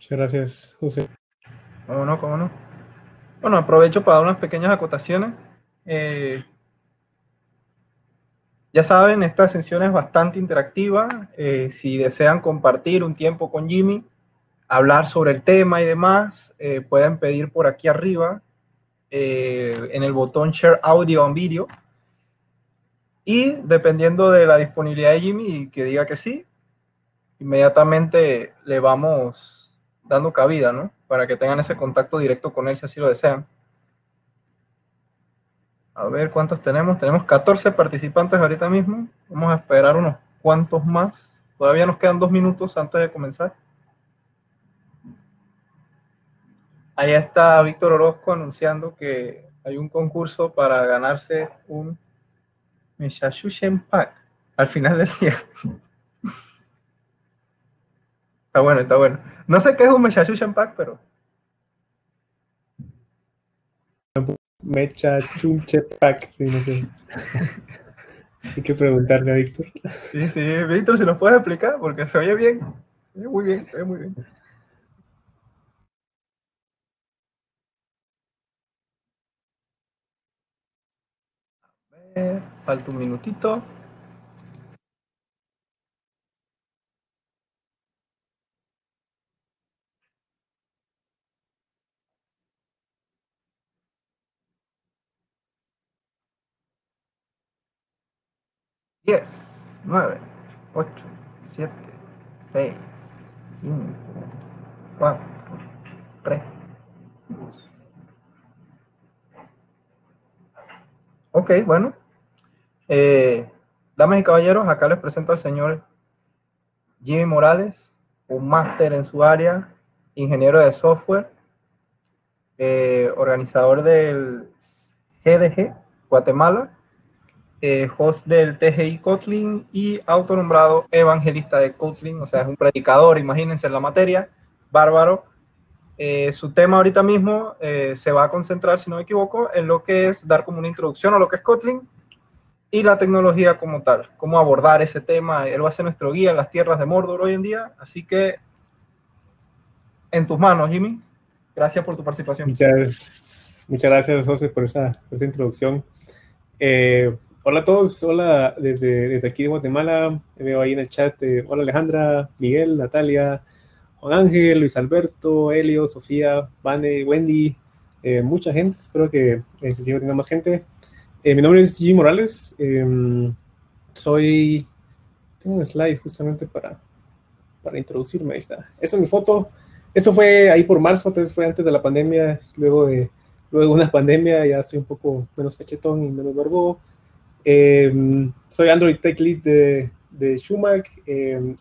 Muchas gracias, José. ¿Cómo no? ¿Cómo no? Bueno, aprovecho para dar unas pequeñas acotaciones. Ya saben, esta sesión es bastante interactiva. Si desean compartir un tiempo con Jimmy, hablar sobre el tema y demás, pueden pedir por aquí arriba en el botón Share Audio and Video. Y dependiendo de la disponibilidad de Jimmy y que diga que sí, inmediatamente le vamos dando cabida, ¿no? Para que tengan ese contacto directo con él si así lo desean. A ver cuántos tenemos. Tenemos 14 participantes ahorita mismo. Vamos a esperar unos cuantos más. Todavía nos quedan 2 minutos antes de comenzar. Ahí está Víctor Orozco anunciando que hay un concurso para ganarse un Meshashushen Pack al final del día. Está bueno, está bueno. No sé qué es un Meshashushen Pack, pero... Mecha Chunche Pack, sí, no sé. Hay que preguntarle a Víctor. Sí, sí, Víctor, si nos puedes explicar, porque se oye bien. Se oye muy bien, se oye muy bien. A ver, falta un minutito. Diez, 9, 8, 7, 6, 5, 4, 3. Ok, bueno. Damas y caballeros, acá les presento al señor Jimmy Morales, un máster en su área, ingeniero de software, organizador del GDG Guatemala, host del TGI Kotlin y autonombrado evangelista de Kotlin, o sea, es un predicador, imagínense en la materia, bárbaro. Su tema ahorita mismo se va a concentrar, si no me equivoco, en lo que es dar como una introducción a lo que es Kotlin y la tecnología como tal, cómo abordar ese tema. Él va a ser nuestro guía en las tierras de Mordor hoy en día, así que en tus manos, Jimmy. Gracias por tu participación. Muchas gracias, José, por esa introducción. Hola a todos, hola desde aquí de Guatemala. Veo ahí en el chat, hola Alejandra, Miguel, Natalia, Juan Ángel, Luis Alberto, Elio, Sofía, Vane, Wendy, mucha gente, espero que se siga teniendo más gente. Mi nombre es Jimmy Morales, tengo un slide justamente para introducirme, ahí está. Esa es mi foto. Eso fue ahí por marzo, entonces fue antes de la pandemia. Luego de una pandemia ya soy un poco menos cachetón y menos verbo. Soy Android Tech Lead de Shumac.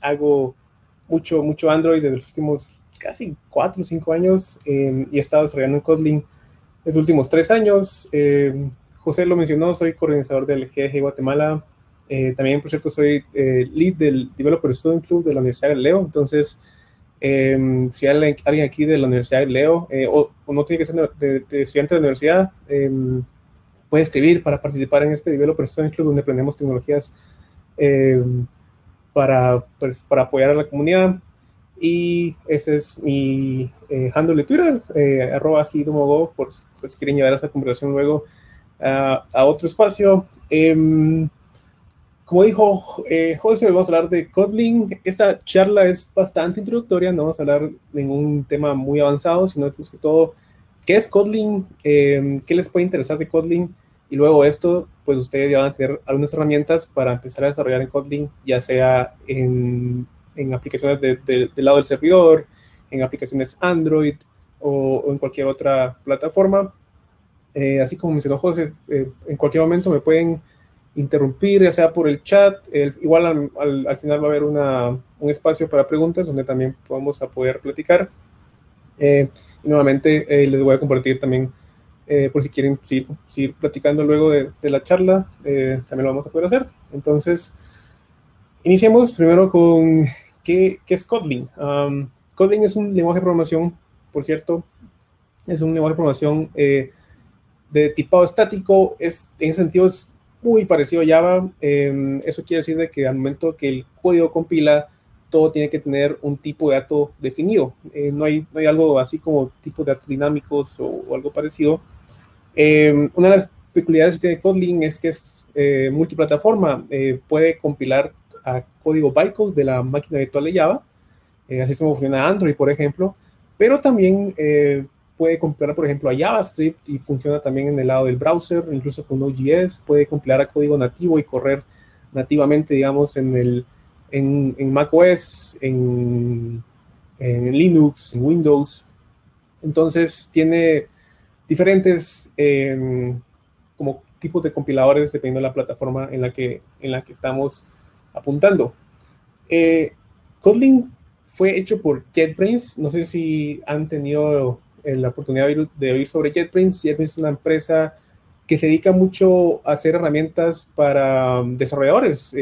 Hago mucho Android desde los últimos casi 4 o 5 años y he estado desarrollando en Kotlin los últimos 3 años. José lo mencionó, soy coordinador del GDG Guatemala. También, por cierto, soy lead del Developer Student Club de la Universidad de Leo. Entonces, si hay alguien aquí de la Universidad de Leo o no tiene que ser de estudiante de la universidad, puede escribir para participar en este Developer Student Club donde aprendemos tecnologías para apoyar a la comunidad. Y ese es mi handle de Twitter, @hidomogo, por si quieren llevar esta conversación luego a otro espacio. Como dijo José, vamos a hablar de Kotlin. Esta charla es bastante introductoria, no vamos a hablar de ningún tema muy avanzado, sino es más que todo qué es Kotlin, qué les puede interesar de Kotlin, y luego esto, pues ustedes ya van a tener algunas herramientas para empezar a desarrollar en Kotlin, ya sea en aplicaciones del lado del servidor, en aplicaciones Android o en cualquier otra plataforma. Así como mencionó José, en cualquier momento me pueden interrumpir, ya sea por el chat. Igual al final va a haber un espacio para preguntas donde también vamos a poder platicar. Y nuevamente les voy a compartir también, por si quieren seguir platicando luego de la charla, también lo vamos a poder hacer. Entonces, iniciemos primero con qué es Kotlin. Kotlin es un lenguaje de programación, por cierto, es un lenguaje de programación de tipado estático. En ese sentido es muy parecido a Java. Eso quiere decir de que al momento que el código compila, todo tiene que tener un tipo de dato definido. No hay algo así como tipos de datos dinámicos o algo parecido. Una de las peculiaridades que tiene Kotlin es que es multiplataforma. Puede compilar a código bytecode de la máquina virtual de Java, así es como funciona Android, por ejemplo, pero también puede compilar, por ejemplo, a JavaScript y funciona también en el lado del browser, incluso con Node.js, puede compilar a código nativo y correr nativamente, digamos, en macOS, en Linux, en Windows. Entonces tiene diferentes como tipos de compiladores dependiendo de la plataforma en la que estamos apuntando. Kotlin fue hecho por JetBrains. No sé si han tenido la oportunidad de oír sobre JetBrains. JetBrains es una empresa que se dedica mucho a hacer herramientas para desarrolladores.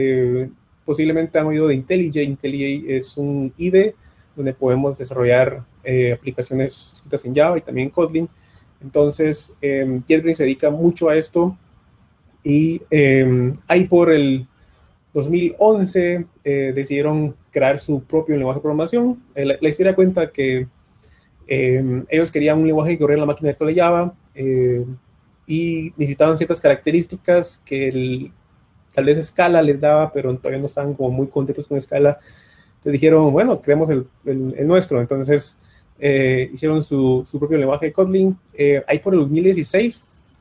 Posiblemente han oído de IntelliJ. IntelliJ es un IDE donde podemos desarrollar aplicaciones escritas en Java y también Kotlin. Entonces, JetBrains se dedica mucho a esto y ahí por el 2011 decidieron crear su propio lenguaje de programación. La historia cuenta que ellos querían un lenguaje que corriera en la máquina virtual de Java y necesitaban ciertas características que tal vez Scala les daba, pero todavía no estaban como muy contentos con Scala. Entonces dijeron, bueno, creemos el nuestro. Entonces hicieron su propio lenguaje de Kotlin. Ahí por el 2016,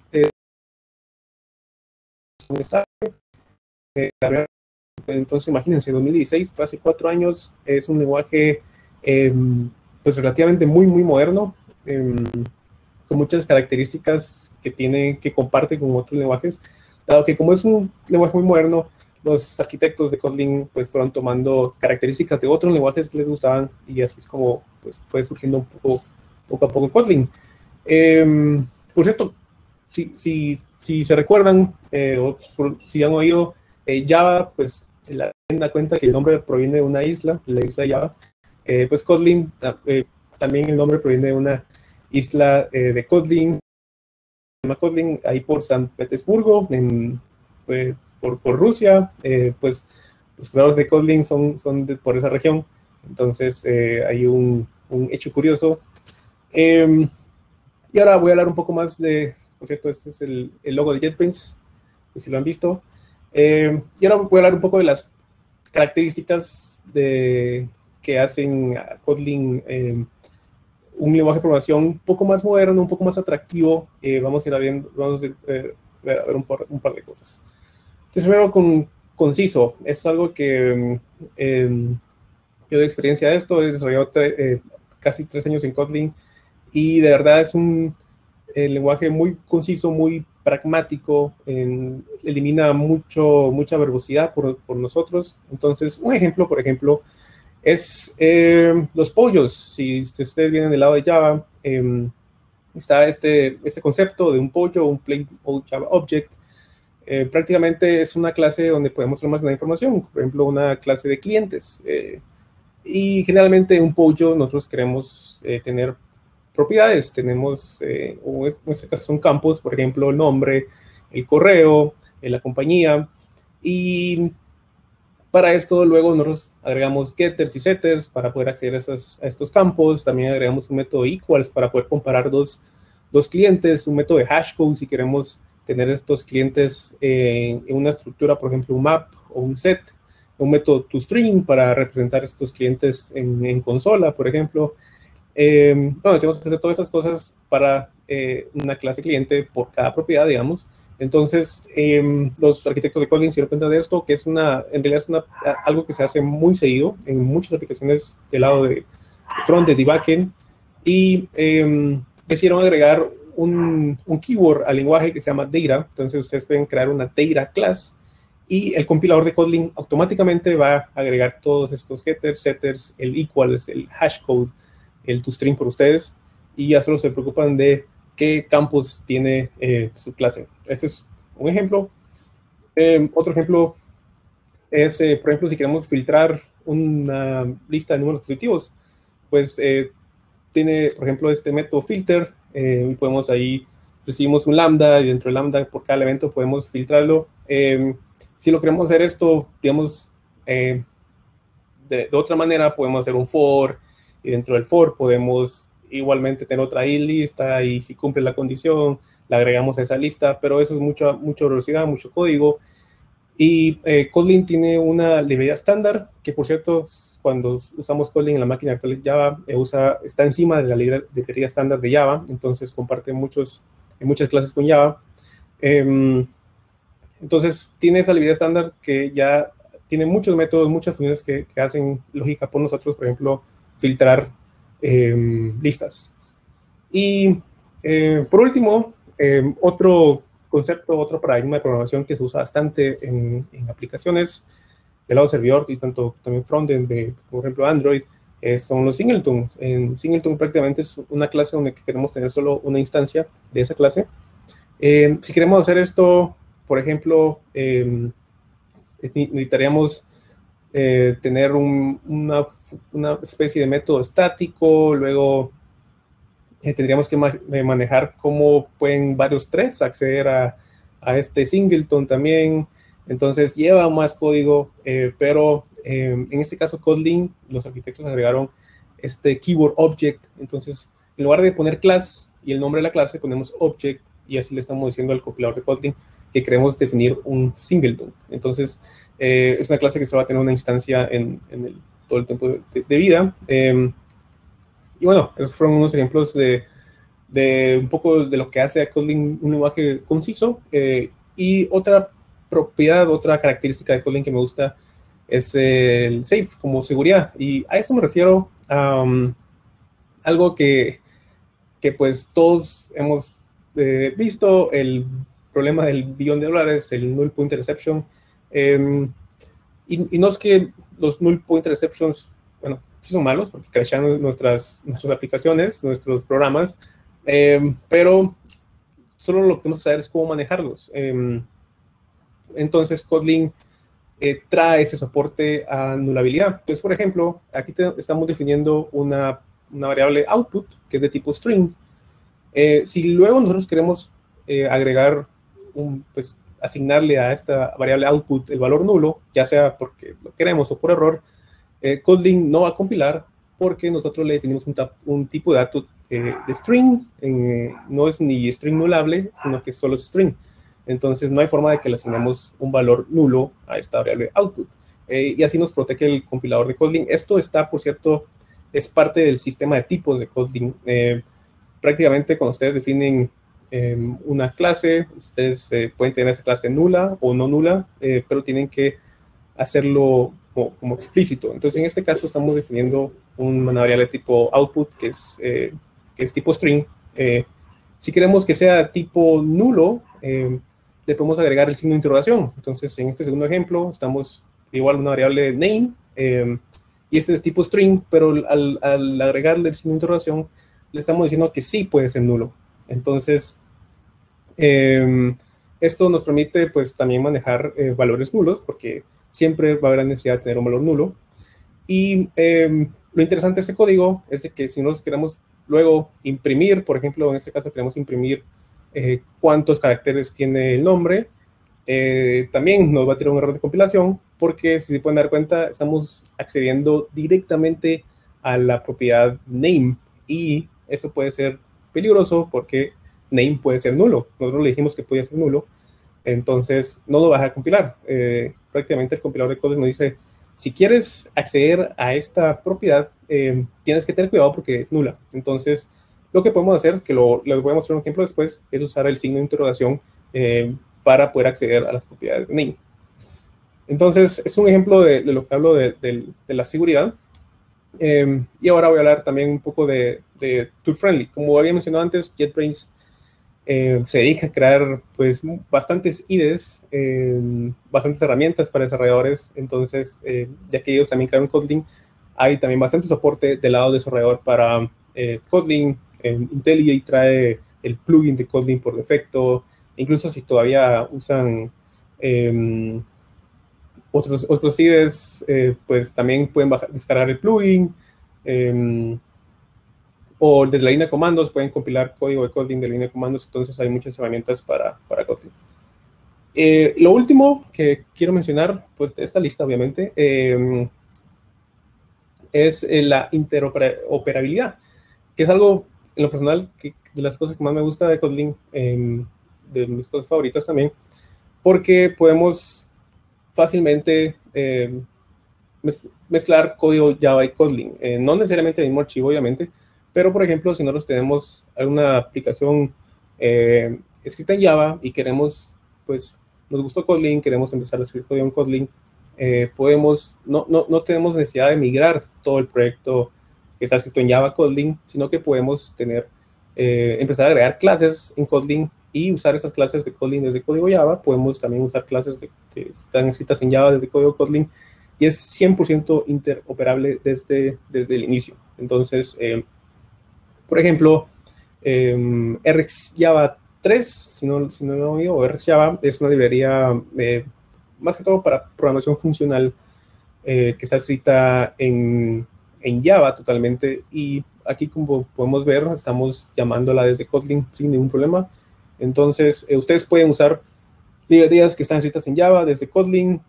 entonces imagínense, 2016, hace 4 años, es un lenguaje pues relativamente muy moderno, con muchas características que comparte con otros lenguajes, dado que como es un lenguaje muy moderno, los arquitectos de Kotlin pues fueron tomando características de otros lenguajes que les gustaban y así es como pues, fue surgiendo poco a poco Kotlin. Por cierto, si se recuerdan o si han oído Java, pues la da cuenta que el nombre proviene de una isla, la isla Java. Pues Kotlin, también el nombre proviene de una isla de Kotlin, se llama Kotlin, ahí por San Petersburgo, por Rusia. Pues los creadores de Kotlin son por esa región. Entonces hay un hecho curioso. Y ahora voy a hablar un poco más por cierto, este es el logo de JetBrains, pues si lo han visto. Y ahora voy a hablar un poco de las características que hacen a Kotlin un lenguaje de programación un poco más moderno, un poco más atractivo. Vamos a ir a ver un par de cosas. Entonces, primero conciso. Esto es algo que yo de experiencia de esto, he desarrollado casi 3 años en Kotlin y de verdad es un lenguaje muy conciso, muy pragmático, elimina mucha verbosidad por nosotros. Entonces, un ejemplo, por ejemplo, es los pollos. Si ustedes vienen del lado de Java, está este concepto de un pollo, un plain old Java object. Prácticamente es una clase donde podemos almacenar información, por ejemplo, una clase de clientes. Y generalmente un pollo nosotros queremos tener propiedades. Tenemos, o en este caso son campos, por ejemplo, el nombre, el correo, la compañía. Y para esto luego nosotros agregamos getters y setters para poder acceder a estos campos. También agregamos un método equals para poder comparar dos clientes, un método de hashcode si queremos tener estos clientes en una estructura, por ejemplo, un map o un set, un método toString para representar estos clientes en consola, por ejemplo. Bueno, tenemos que hacer todas estas cosas para una clase cliente por cada propiedad, digamos. Entonces, los arquitectos de Kotlin se dieron cuenta de esto, que en realidad es algo que se hace muy seguido en muchas aplicaciones del lado de frontend y backend, y decidieron agregar un keyword al lenguaje que se llama data. Entonces, ustedes pueden crear una data class y el compilador de Kotlin automáticamente va a agregar todos estos getters, setters, el equals, el hashcode, el toString por ustedes, y ya solo se preocupan de qué campos tiene su clase. Este es un ejemplo. Otro ejemplo es, por ejemplo, si queremos filtrar una lista de números positivos, pues tiene, por ejemplo, este método filter, y podemos ahí, recibimos un lambda, y dentro del lambda, por cada elemento podemos filtrarlo. Si lo queremos hacer esto, digamos, de otra manera podemos hacer un for, y dentro del for podemos igualmente tener otra lista, y si cumple la condición, la agregamos a esa lista, pero eso es mucha velocidad, mucho código. Y Kotlin tiene una librería estándar, que por cierto, cuando usamos Kotlin en la máquina actual de Java, está encima de la librería estándar de Java, entonces comparte muchas clases con Java. Entonces, tiene esa librería estándar que ya tiene muchos métodos, muchas funciones que hacen lógica por nosotros, por ejemplo, filtrar listas. Y por último, otro concepto, otro paradigma de programación que se usa bastante en aplicaciones del lado servidor y también frontend de, por ejemplo, Android, son los singletons. En singleton prácticamente es una clase donde queremos tener solo una instancia de esa clase. Si queremos hacer esto, por ejemplo, necesitaríamos tener una especie de método estático, luego tendríamos que manejar cómo pueden varios threads acceder a este singleton también. Entonces lleva más código, pero en este caso Kotlin, los arquitectos agregaron este keyword object. Entonces, en lugar de poner class y el nombre de la clase, ponemos object, y así le estamos diciendo al compilador de Kotlin que queremos definir un singleton. Entonces, es una clase que solo va a tener una instancia en todo el tiempo de vida. Y bueno, esos fueron unos ejemplos de un poco de lo que hace a Kotlin un lenguaje conciso. Y otra propiedad, otra característica de Kotlin que me gusta es el safe como seguridad. Y a esto me refiero a algo que pues todos hemos visto, el problema del billón de dólares, el null pointer exception. Y no es que los null pointer exceptions, bueno, sí son malos porque crashan nuestras aplicaciones, nuestros programas, pero solo lo que tenemos que saber es cómo manejarlos. Entonces, Kotlin trae ese soporte a nulabilidad. Entonces, por ejemplo, aquí estamos definiendo una variable output que es de tipo string. Si luego nosotros queremos agregar pues, asignarle a esta variable output el valor nulo, ya sea porque lo queremos o por error, Kotlin no va a compilar porque nosotros le definimos un tipo de dato de string. No es ni string nulable, sino que solo es string. Entonces no hay forma de que le asignemos un valor nulo a esta variable output. Y así nos protege el compilador de Kotlin. Esto está, por cierto, es parte del sistema de tipos de Kotlin. Prácticamente cuando ustedes definen una clase, ustedes pueden tener esa clase nula o no nula, pero tienen que hacerlo como explícito. Entonces, en este caso estamos definiendo una variable tipo output que es tipo string. Si queremos que sea tipo nulo, le podemos agregar el signo de interrogación. Entonces, en este segundo ejemplo, estamos igual una variable name, y este es tipo string, pero al agregarle el signo de interrogación, le estamos diciendo que sí puede ser nulo. Entonces, esto nos permite pues también manejar valores nulos, porque siempre va a haber la necesidad de tener un valor nulo. Y lo interesante de este código es de que si nosotros queremos luego imprimir, por ejemplo, en este caso queremos imprimir cuántos caracteres tiene el nombre, también nos va a tirar un error de compilación, porque si se pueden dar cuenta, estamos accediendo directamente a la propiedad name, y esto puede ser peligroso porque name puede ser nulo. Nosotros le dijimos que podía ser nulo, entonces no lo vas a compilar. Prácticamente el compilador de Kotlin nos dice, si quieres acceder a esta propiedad, tienes que tener cuidado porque es nula. Entonces, lo que podemos hacer, que les voy a mostrar un ejemplo después, es usar el signo de interrogación para poder acceder a las propiedades de name. Entonces, es un ejemplo de lo que hablo de la seguridad. Y ahora voy a hablar también un poco de tool friendly. Como había mencionado antes, JetBrains se dedica a crear pues bastantes IDEs, bastantes herramientas para desarrolladores. Entonces, ya que ellos también crearon Kotlin, hay también bastante soporte del lado desarrollador para Kotlin. IntelliJ trae el plugin de Kotlin por defecto. Incluso si todavía usan otros IDEs, pues también pueden descargar el plugin, o desde la línea de comandos pueden compilar código de Kotlin de la línea de comandos. Entonces hay muchas herramientas para Kotlin. Lo último que quiero mencionar, pues de esta lista obviamente, es la interoperabilidad, que es algo, en lo personal, que de las cosas que más me gusta de Kotlin, de mis cosas favoritas también, porque podemos fácilmente mezclar código Java y Kotlin. No necesariamente el mismo archivo, obviamente, pero, por ejemplo, si nosotros tenemos alguna aplicación escrita en Java y queremos, pues, nos gustó Kotlin, queremos empezar a escribir código en Kotlin, no tenemos necesidad de migrar todo el proyecto que está escrito en Java Kotlin, sino que podemos empezar a agregar clases en Kotlin y usar esas clases de Kotlin desde código Java. Podemos también usar clases que están escritas en Java desde código Kotlin, y es 100% interoperable desde el inicio. Entonces, por ejemplo, RX Java 3, si no lo oído, o RX Java es una librería más que todo para programación funcional que está escrita en Java totalmente, y aquí, como podemos ver, estamos llamándola desde Kotlin sin ningún problema. Entonces, ustedes pueden usar librerías que están escritas en Java desde Kotlin.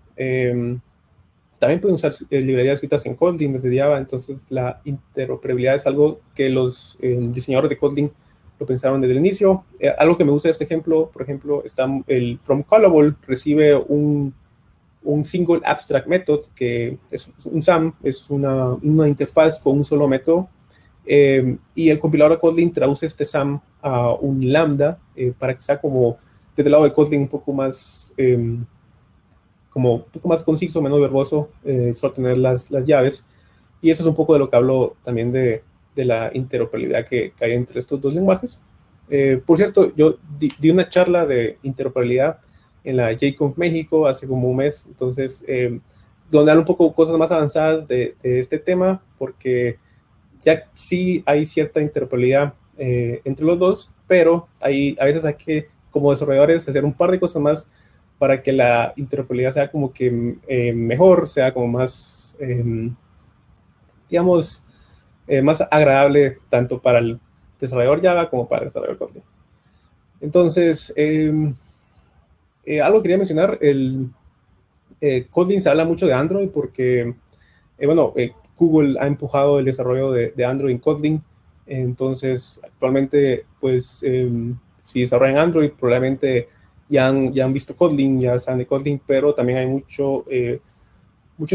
También pueden usar librerías escritas en Kotlin desde Java. Entonces, la interoperabilidad es algo que los diseñadores de Kotlin lo pensaron desde el inicio. Algo que me gusta de este ejemplo, por ejemplo, está el from callable, recibe un single abstract method, que es un SAM, es una interfaz con un solo método, y el compilador de Kotlin traduce este SAM a un lambda para que sea como, desde el lado de Kotlin, un poco más conciso, menos verboso, solo tener las llaves. Y eso es un poco de lo que hablo también de la interoperabilidad que hay entre estos dos lenguajes. Por cierto, yo di una charla de interoperabilidad en la JConf México hace como un mes, entonces, donde hablo un poco cosas más avanzadas de este tema, porque ya sí hay cierta interoperabilidad entre los dos, pero a veces hay que, como desarrolladores, hacer un par de cosas más para que la interoperabilidad sea como que mejor, sea como más, digamos, más agradable tanto para el desarrollador Java como para el desarrollador Kotlin. Entonces, algo quería mencionar, Kotlin se habla mucho de Android porque, Google ha empujado el desarrollo de Android en Kotlin. Entonces, actualmente, pues, si desarrollan Android, probablemente ya han visto Kotlin, ya saben de Kotlin, pero también hay mucho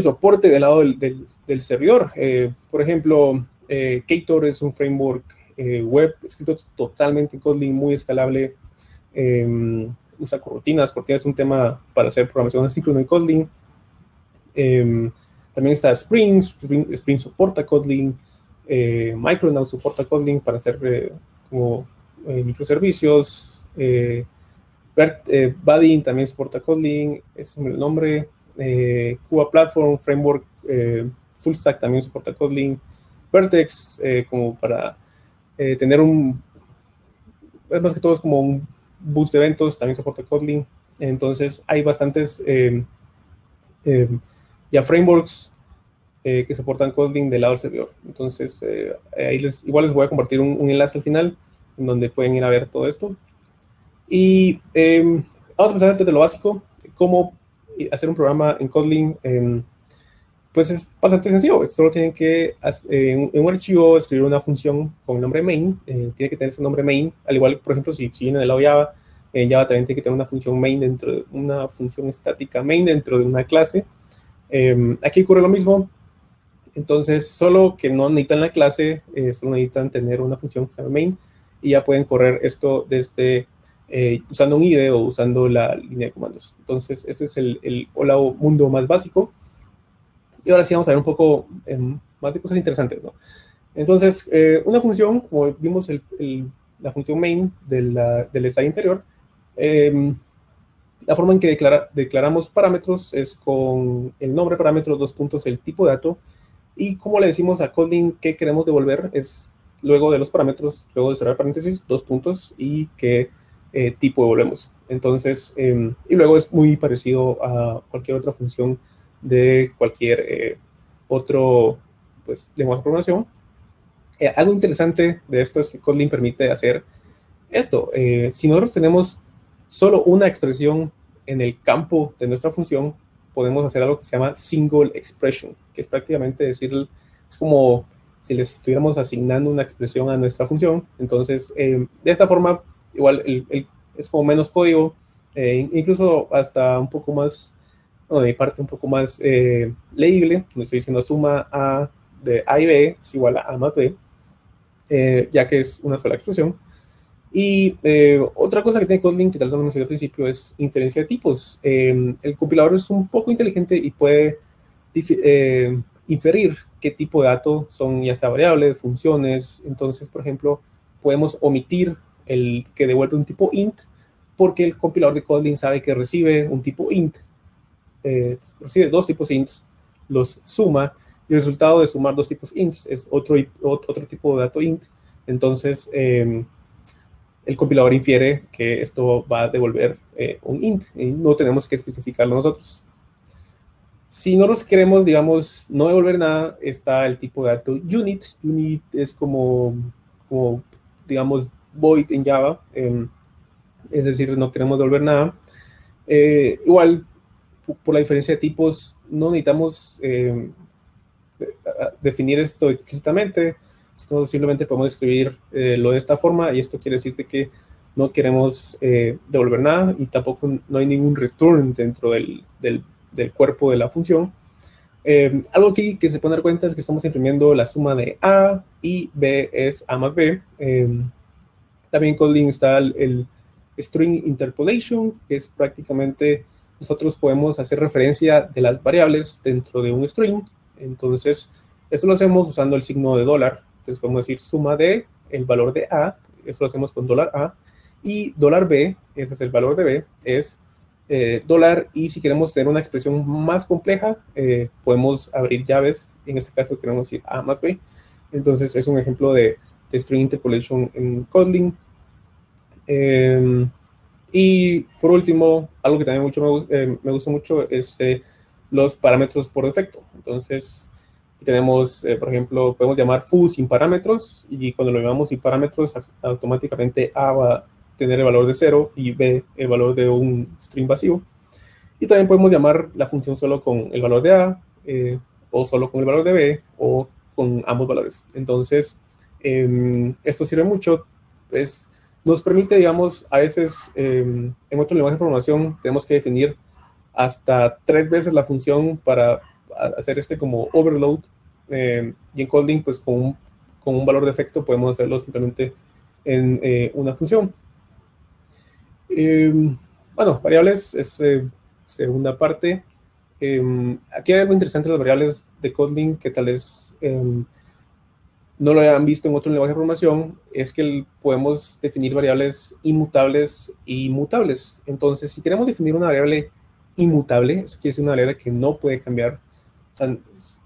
soporte del lado del servidor. Por ejemplo, Ktor es un framework web escrito totalmente en Kotlin, muy escalable. Usa cortinas es un tema para hacer programación asíncrona en Kotlin. También está Spring soporta Kotlin. Micronaut soporta Kotlin para hacer como microservicios. Vaadin también soporta Kotlin, ese es el nombre. Cuba Platform Framework Full Stack también soporta Kotlin. Vertex, como para tener es más que todo es como un bus de eventos, también soporta Kotlin. Entonces hay bastantes ya frameworks que soportan Kotlin del lado del servidor. Entonces ahí igual les voy a compartir un enlace al final en donde pueden ir a ver todo esto. Y vamos a empezar desde lo básico, cómo hacer un programa en Kotlin. Pues es bastante sencillo, solo tienen que en un archivo escribir una función con el nombre main. Tiene que tener ese nombre main, al igual, por ejemplo, si viene del lado Java, en Java también tiene que tener una función main dentro de una función estática main dentro de una clase. Aquí ocurre lo mismo. Entonces, solo que no necesitan la clase, solo necesitan tener una función que se llama main, y ya pueden correr esto desde usando un IDE o usando la línea de comandos. Entonces, este es el mundo más básico. Y ahora sí vamos a ver un poco más de cosas interesantes, ¿no? Entonces, una función, como vimos la función main del estado interior, la forma en que declaramos parámetros es con el nombre parámetro, 2 puntos, el tipo de dato, y como le decimos a Kotlin que queremos devolver es luego de los parámetros, luego de cerrar paréntesis, 2 puntos, y qué tipo devolvemos. Entonces, y luego es muy parecido a cualquier otra función de cualquier otro lenguaje de programación. Algo interesante de esto es que Kotlin permite hacer esto. Si nosotros tenemos solo una expresión en el campo de nuestra función, podemos hacer algo que se llama single expression, que es prácticamente decir Es como si le estuviéramos asignando una expresión a nuestra función. Entonces, de esta forma, igual es como menos código, incluso hasta un poco más, no, de mi parte, un poco más leíble. Me estoy diciendo suma A de A y B es igual a A más B, ya que es una sola expresión. Y otra cosa que tiene Kotlin, que tal vez no mencioné al principio, es inferencia de tipos. El compilador es un poco inteligente y puede inferir qué tipo de datos son, ya sea variables, funciones. Entonces, por ejemplo, podemos omitir el que devuelve un tipo int, porque el compilador de Kotlin sabe que recibe un tipo int, recibe dos tipos ints, los suma, y el resultado de sumar dos tipos ints es otro tipo de dato int. Entonces, el compilador infiere que esto va a devolver un int, y no tenemos que especificarlo nosotros. Si no nos queremos, digamos, no devolver nada, está el tipo de dato unit. Unit es como digamos, void en Java, es decir, no queremos devolver nada. Igual, por la diferencia de tipos, no necesitamos definir esto explícitamente. Simplemente podemos escribir lo de esta forma, y esto quiere decir que no queremos devolver nada, y tampoco no hay ningún return dentro del cuerpo de la función. Algo aquí que se puede dar cuenta es que estamos imprimiendo la suma de A y B es A más B. También en Kotlin está el string interpolation, que es prácticamente nosotros podemos hacer referencia de las variables dentro de un string. Entonces, eso lo hacemos usando el signo de dólar. Entonces, podemos decir suma de el valor de A, eso lo hacemos con $A, y $B, ese es el valor de B, es dólar. Y si queremos tener una expresión más compleja, podemos abrir llaves. En este caso queremos decir A más B. Entonces es un ejemplo de string interpolation en Kotlin. Y por último, algo que también me gusta mucho es los parámetros por defecto. Entonces tenemos, por ejemplo, podemos llamar foo sin parámetros, y cuando lo llamamos sin parámetros, automáticamente A va a tener el valor de 0 y B el valor de un string vacío. Y también podemos llamar la función solo con el valor de A, o solo con el valor de B, o con ambos valores. Entonces, esto sirve mucho. Nos permite, digamos, a veces en otro lenguaje de programación tenemos que definir hasta 3 veces la función para hacer como overload. Y en Kotlin, pues con un valor de efecto podemos hacerlo simplemente en una función. Bueno, variables es segunda parte. Aquí hay algo interesante de las variables de Kotlin que tal vez no lo hayan visto en otro lenguaje de programación, es que podemos definir variables inmutables y mutables. Entonces, si queremos definir una variable inmutable, eso quiere decir una variable que no puede cambiar. O sea,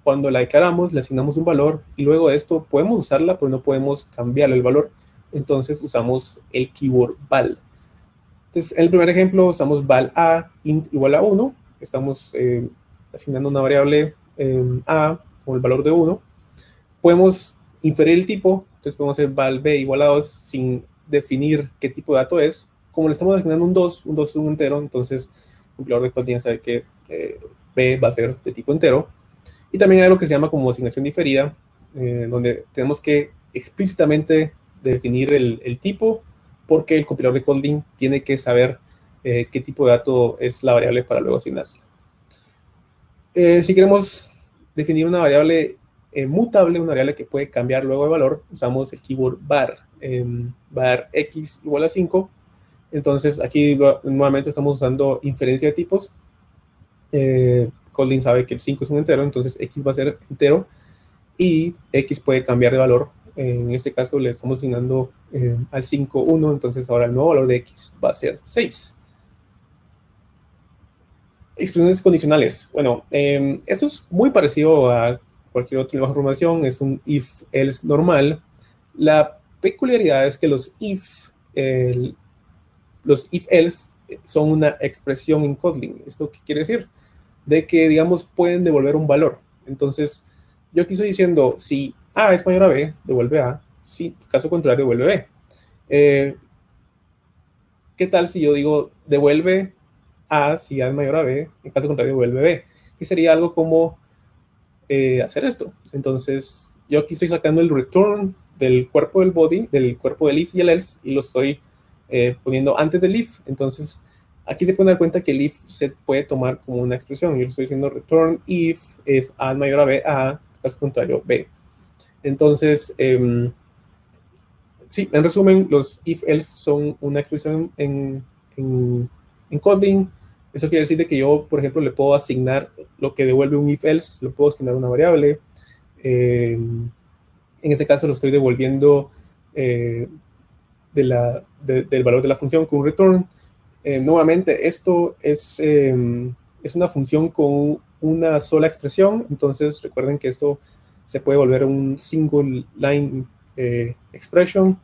cuando la declaramos, le asignamos un valor, y luego de esto podemos usarla, pero no podemos cambiarle el valor. Entonces usamos el keyword val. Entonces, en el primer ejemplo usamos val a int igual a 1. Estamos asignando una variable a con el valor de 1. Podemos inferir el tipo, entonces podemos hacer val b igual a 2 sin definir qué tipo de dato es. Como le estamos asignando un 2 es un entero, entonces el compilador de Kotlin sabe que b va a ser de tipo entero. Y también hay algo que se llama como asignación diferida, donde tenemos que explícitamente definir el tipo, porque el compilador de Kotlin tiene que saber qué tipo de dato es la variable para luego asignársela. Si queremos definir una variable mutable, una variable que puede cambiar luego de valor, usamos el keyword var, var x igual a 5. Entonces aquí nuevamente estamos usando inferencia de tipos. Kotlin sabe que el 5 es un entero, entonces x va a ser entero, y x puede cambiar de valor. En este caso le estamos asignando al 5 1, entonces ahora el nuevo valor de x va a ser 6. Expresiones condicionales. Bueno, esto es muy parecido a cualquier otro lenguaje de programación. Es un if-else normal. La peculiaridad es que los if-else son una expresión en Kotlin. ¿Esto qué quiere decir? De que, digamos, pueden devolver un valor. Entonces, yo aquí estoy diciendo, si A es mayor a B, devuelve A. Si caso contrario, devuelve B. ¿Qué tal si yo digo, devuelve A si A es mayor a B, en caso contrario devuelve B? Que sería algo como hacer esto. Entonces, yo aquí estoy sacando el return del cuerpo del body, del cuerpo del if y el else, y lo estoy poniendo antes del if. Entonces, aquí se pueden dar cuenta que el if se puede tomar como una expresión. Yo estoy diciendo return if es A mayor a B, A, caso contrario, B. Entonces, sí, en resumen, los if-else son una expresión en Kotlin. Eso quiere decir de que yo, por ejemplo, le puedo asignar lo que devuelve un if-else, lo puedo asignar a una variable. En este caso lo estoy devolviendo del valor de la función con un return. Nuevamente, esto es una función con una sola expresión. Entonces, recuerden que esto se puede volver un single line expression.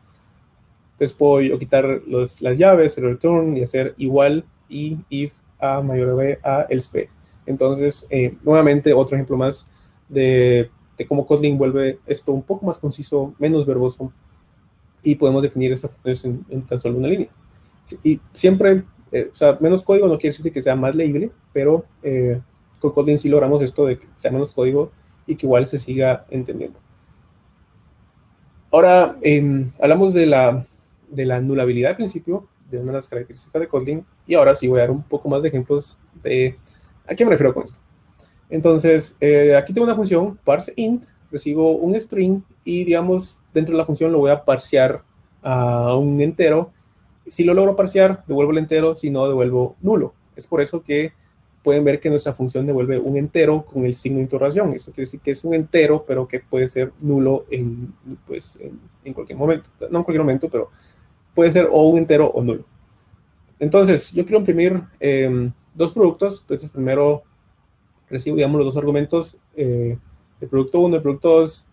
Entonces puedo yo quitar las llaves, el return y hacer igual y if A mayor a B, A else B. Entonces, nuevamente, otro ejemplo más de cómo Kotlin vuelve esto un poco más conciso, menos verboso, y podemos definir esas funciones en tan solo una línea. Y siempre, o sea, menos código no quiere decir que sea más leíble, pero con Kotlin sí logramos esto de que sea menos código y que igual se siga entendiendo. Ahora, hablamos de la anulabilidad al principio, de una de las características de Kotlin, y ahora sí voy a dar un poco más de ejemplos de a qué me refiero con esto. Entonces, aquí tengo una función, parseInt, recibo un string y, digamos, dentro de la función lo voy a parsear a un entero. Si lo logro parsear, devuelvo el entero, si no, devuelvo nulo. Es por eso que pueden ver que nuestra función devuelve un entero con el signo de interrogación. Eso quiere decir que es un entero, pero que puede ser nulo en cualquier momento. No en cualquier momento, pero puede ser o un entero o nulo. Entonces, yo quiero imprimir dos productos. Entonces, primero recibo, digamos, los dos argumentos, el producto 1 y el producto 2,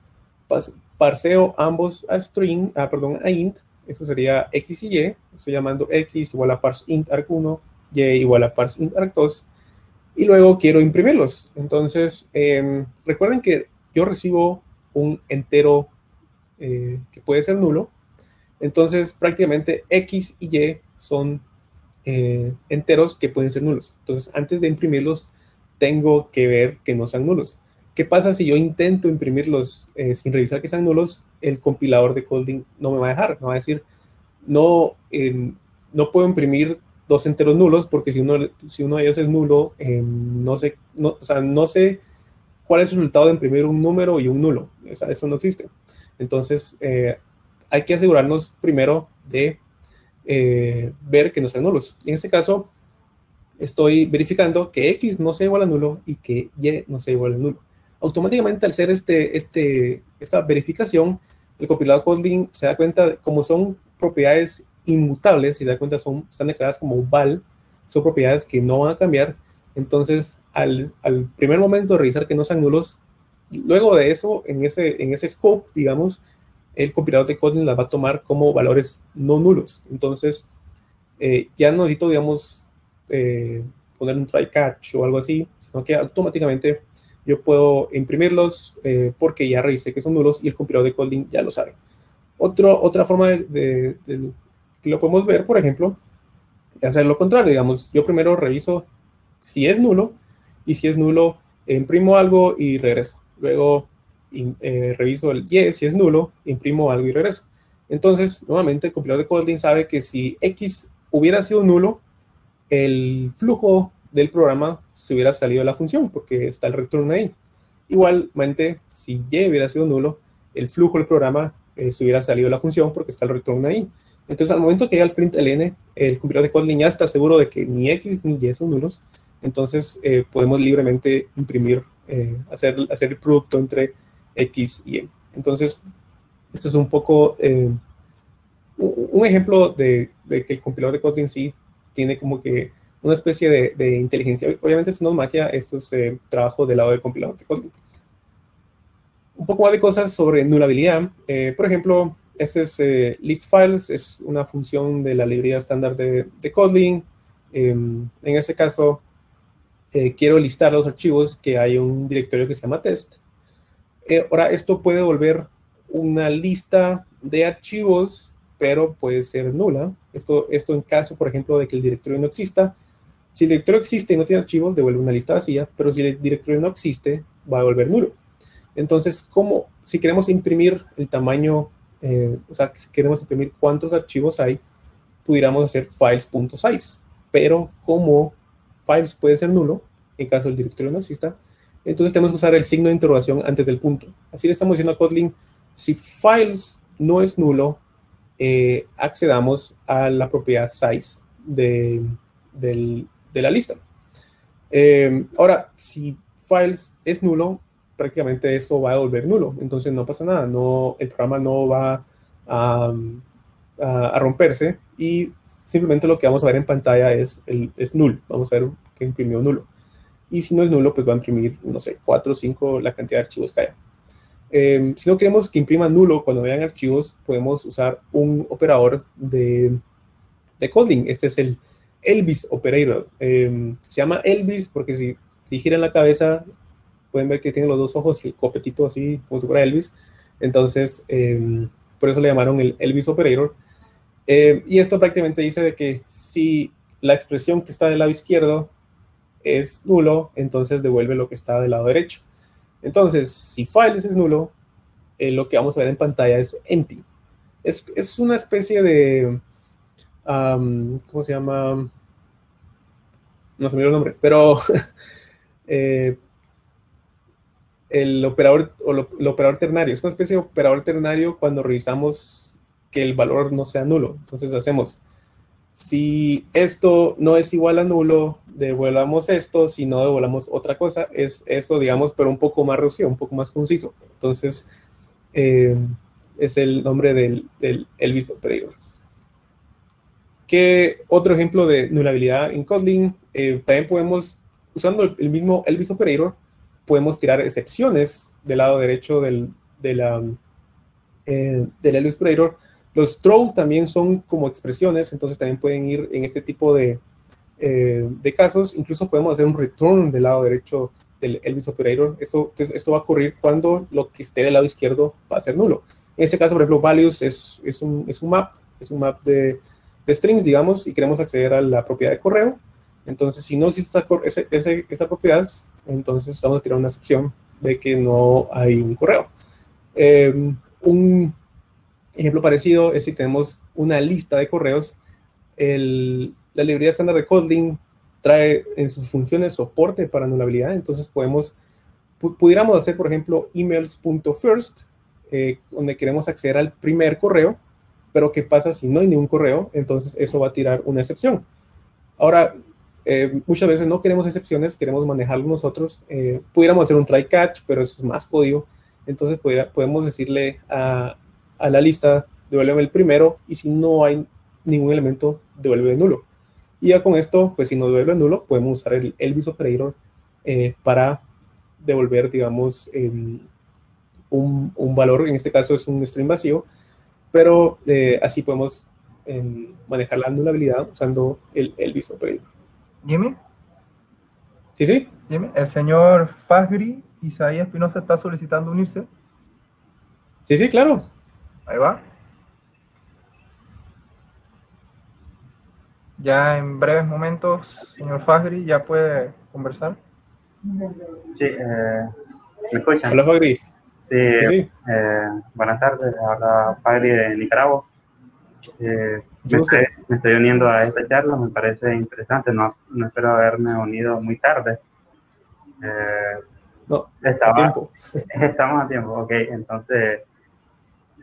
parseo ambos a string, a int. Eso sería x y y. Estoy llamando x igual a parseInt arg1, y igual a parseInt arg2. Y luego quiero imprimirlos. Entonces, recuerden que yo recibo un entero que puede ser nulo. Entonces, prácticamente x y y son enteros que pueden ser nulos. Entonces, antes de imprimirlos, tengo que ver que no sean nulos. ¿Qué pasa si yo intento imprimirlos sin revisar que sean nulos? El compilador de Kotlin no me va a dejar. Me va a decir, no puedo imprimir dos enteros nulos porque si uno de ellos es nulo, no sé cuál es el resultado de imprimir un número y un nulo. O sea, eso no existe. Entonces, hay que asegurarnos primero de ver que no sean nulos. En este caso, estoy verificando que x no sea igual a nulo y que y no sea igual a nulo. Automáticamente, al hacer esta verificación, el compilador Kotlin se da cuenta de cómo son propiedades inmutables, y se da cuenta están declaradas como val, son propiedades que no van a cambiar. Entonces, al primer momento de revisar que no sean nulos, luego de eso, en ese scope, digamos, el compilador de Kotlin las va a tomar como valores no nulos. Entonces, ya no necesito, digamos, poner un try catch o algo así, sino que automáticamente yo puedo imprimirlos porque ya revisé que son nulos y el compilador de Kotlin ya lo sabe. Otra forma que lo podemos ver, por ejemplo, es hacer lo contrario. Digamos, yo primero reviso si es nulo, y si es nulo, imprimo algo y regreso. Luego reviso el y, si es nulo, imprimo algo y regreso. Entonces, nuevamente, el compilador de Kotlin sabe que si x hubiera sido nulo, el flujo del programa se hubiera salido de la función, porque está el return ahí. Igualmente, si y hubiera sido nulo, el flujo del programa se hubiera salido de la función, porque está el return ahí. Entonces, al momento que llega el println, el compilador de Kotlin ya está seguro de que ni x ni y son nulos. Entonces, podemos libremente imprimir, hacer el producto entre x y y. Entonces, esto es un poco un ejemplo de que el compilador de Kotlin sí tiene como que una especie de inteligencia. Obviamente, esto no es magia, esto es trabajo del lado del compilador de Kotlin. Un poco más de cosas sobre nulabilidad. Por ejemplo, este es listFiles, es una función de la librería estándar de Kotlin. En este caso, quiero listar los archivos que hay en un directorio que se llama test. Ahora, esto puede volver una lista de archivos, pero puede ser nula. Esto en caso, por ejemplo, de que el directorio no exista. Si el directorio existe y no tiene archivos, devuelve una lista vacía, pero si el directorio no existe, va a volver nulo. Entonces, si queremos imprimir el tamaño, o sea, si queremos imprimir cuántos archivos hay, pudiéramos hacer files.size, pero como files puede ser nulo, en caso el directorio no exista, entonces tenemos que usar el signo de interrogación antes del punto. Así le estamos diciendo a Kotlin, si files no es nulo, accedamos a la propiedad size de la lista. Ahora, si files es nulo, prácticamente eso va a devolver nulo, entonces no pasa nada, el programa no va a romperse y simplemente lo que vamos a ver en pantalla es null, vamos a ver que imprimió nulo. Y si no es nulo, pues va a imprimir, no sé, 4 o 5, la cantidad de archivos que haya. Si no queremos que imprima nulo cuando vean archivos, podemos usar un operador de Kotlin. Este es el Elvis operator. Se llama Elvis porque si giran la cabeza, pueden ver que tiene los dos ojos y el copetito así, como si fuera Elvis. Entonces, por eso le llamaron el Elvis operator. Y esto prácticamente dice de que si la expresión que está del lado izquierdo es nulo, entonces devuelve lo que está del lado derecho. Entonces, si files es nulo, lo que vamos a ver en pantalla es empty. Es una especie de, ¿cómo se llama? No se me dio el nombre, pero el operador el operador ternario. Es una especie de operador ternario cuando revisamos que el valor no sea nulo. Entonces hacemos, si esto no es igual a nulo, devolvamos esto. Si no, devolvamos otra cosa. Es esto, digamos, pero un poco más reducido, un poco más conciso. Entonces, es el nombre del Elvis operator. ¿Qué otro ejemplo de nulabilidad en Kotlin? También podemos, usando el mismo Elvis operator, podemos tirar excepciones del lado derecho del Elvis operator. Los throw también son como expresiones, entonces también pueden ir en este tipo de casos. Incluso podemos hacer un return del lado derecho del Elvis operator. Esto va a ocurrir cuando lo que esté del lado izquierdo va a ser nulo. En este caso, por ejemplo, values es un map de strings, digamos, y queremos acceder a la propiedad de correo. Entonces, si no existe esa propiedad, entonces vamos a tirar una excepción de que no hay un correo. Un ejemplo parecido es si tenemos una lista de correos. La librería estándar de Kotlin trae en sus funciones soporte para nulabilidad. Entonces pudiéramos hacer, por ejemplo, emails.first, donde queremos acceder al primer correo, pero ¿qué pasa si no hay ningún correo? Entonces eso va a tirar una excepción. Ahora, muchas veces no queremos excepciones, queremos manejarlo nosotros. Pudiéramos hacer un try catch, pero eso es más código. Entonces podemos decirle a la lista, devuélveme el primero, y si no hay ningún elemento, devuelve nulo. Y ya con esto, pues si no devuelve nulo, podemos usar el Elvis operator para devolver, digamos, un valor. En este caso es un string vacío, pero así podemos manejar la nulabilidad usando el Elvis operator. Jimmy. Sí. Jimmy, el señor Fajri Isaías Espinosa está solicitando unirse. Sí, claro. Ahí va. Ya en breves momentos, señor Fajri, ya puede conversar. Sí, ¿me escuchan? Hola, Fajri. Sí. Buenas tardes, habla Fajri de Nicaragua. Me estoy uniendo a esta charla, me parece interesante, no espero haberme unido muy tarde. No, estamos a tiempo, ok, entonces,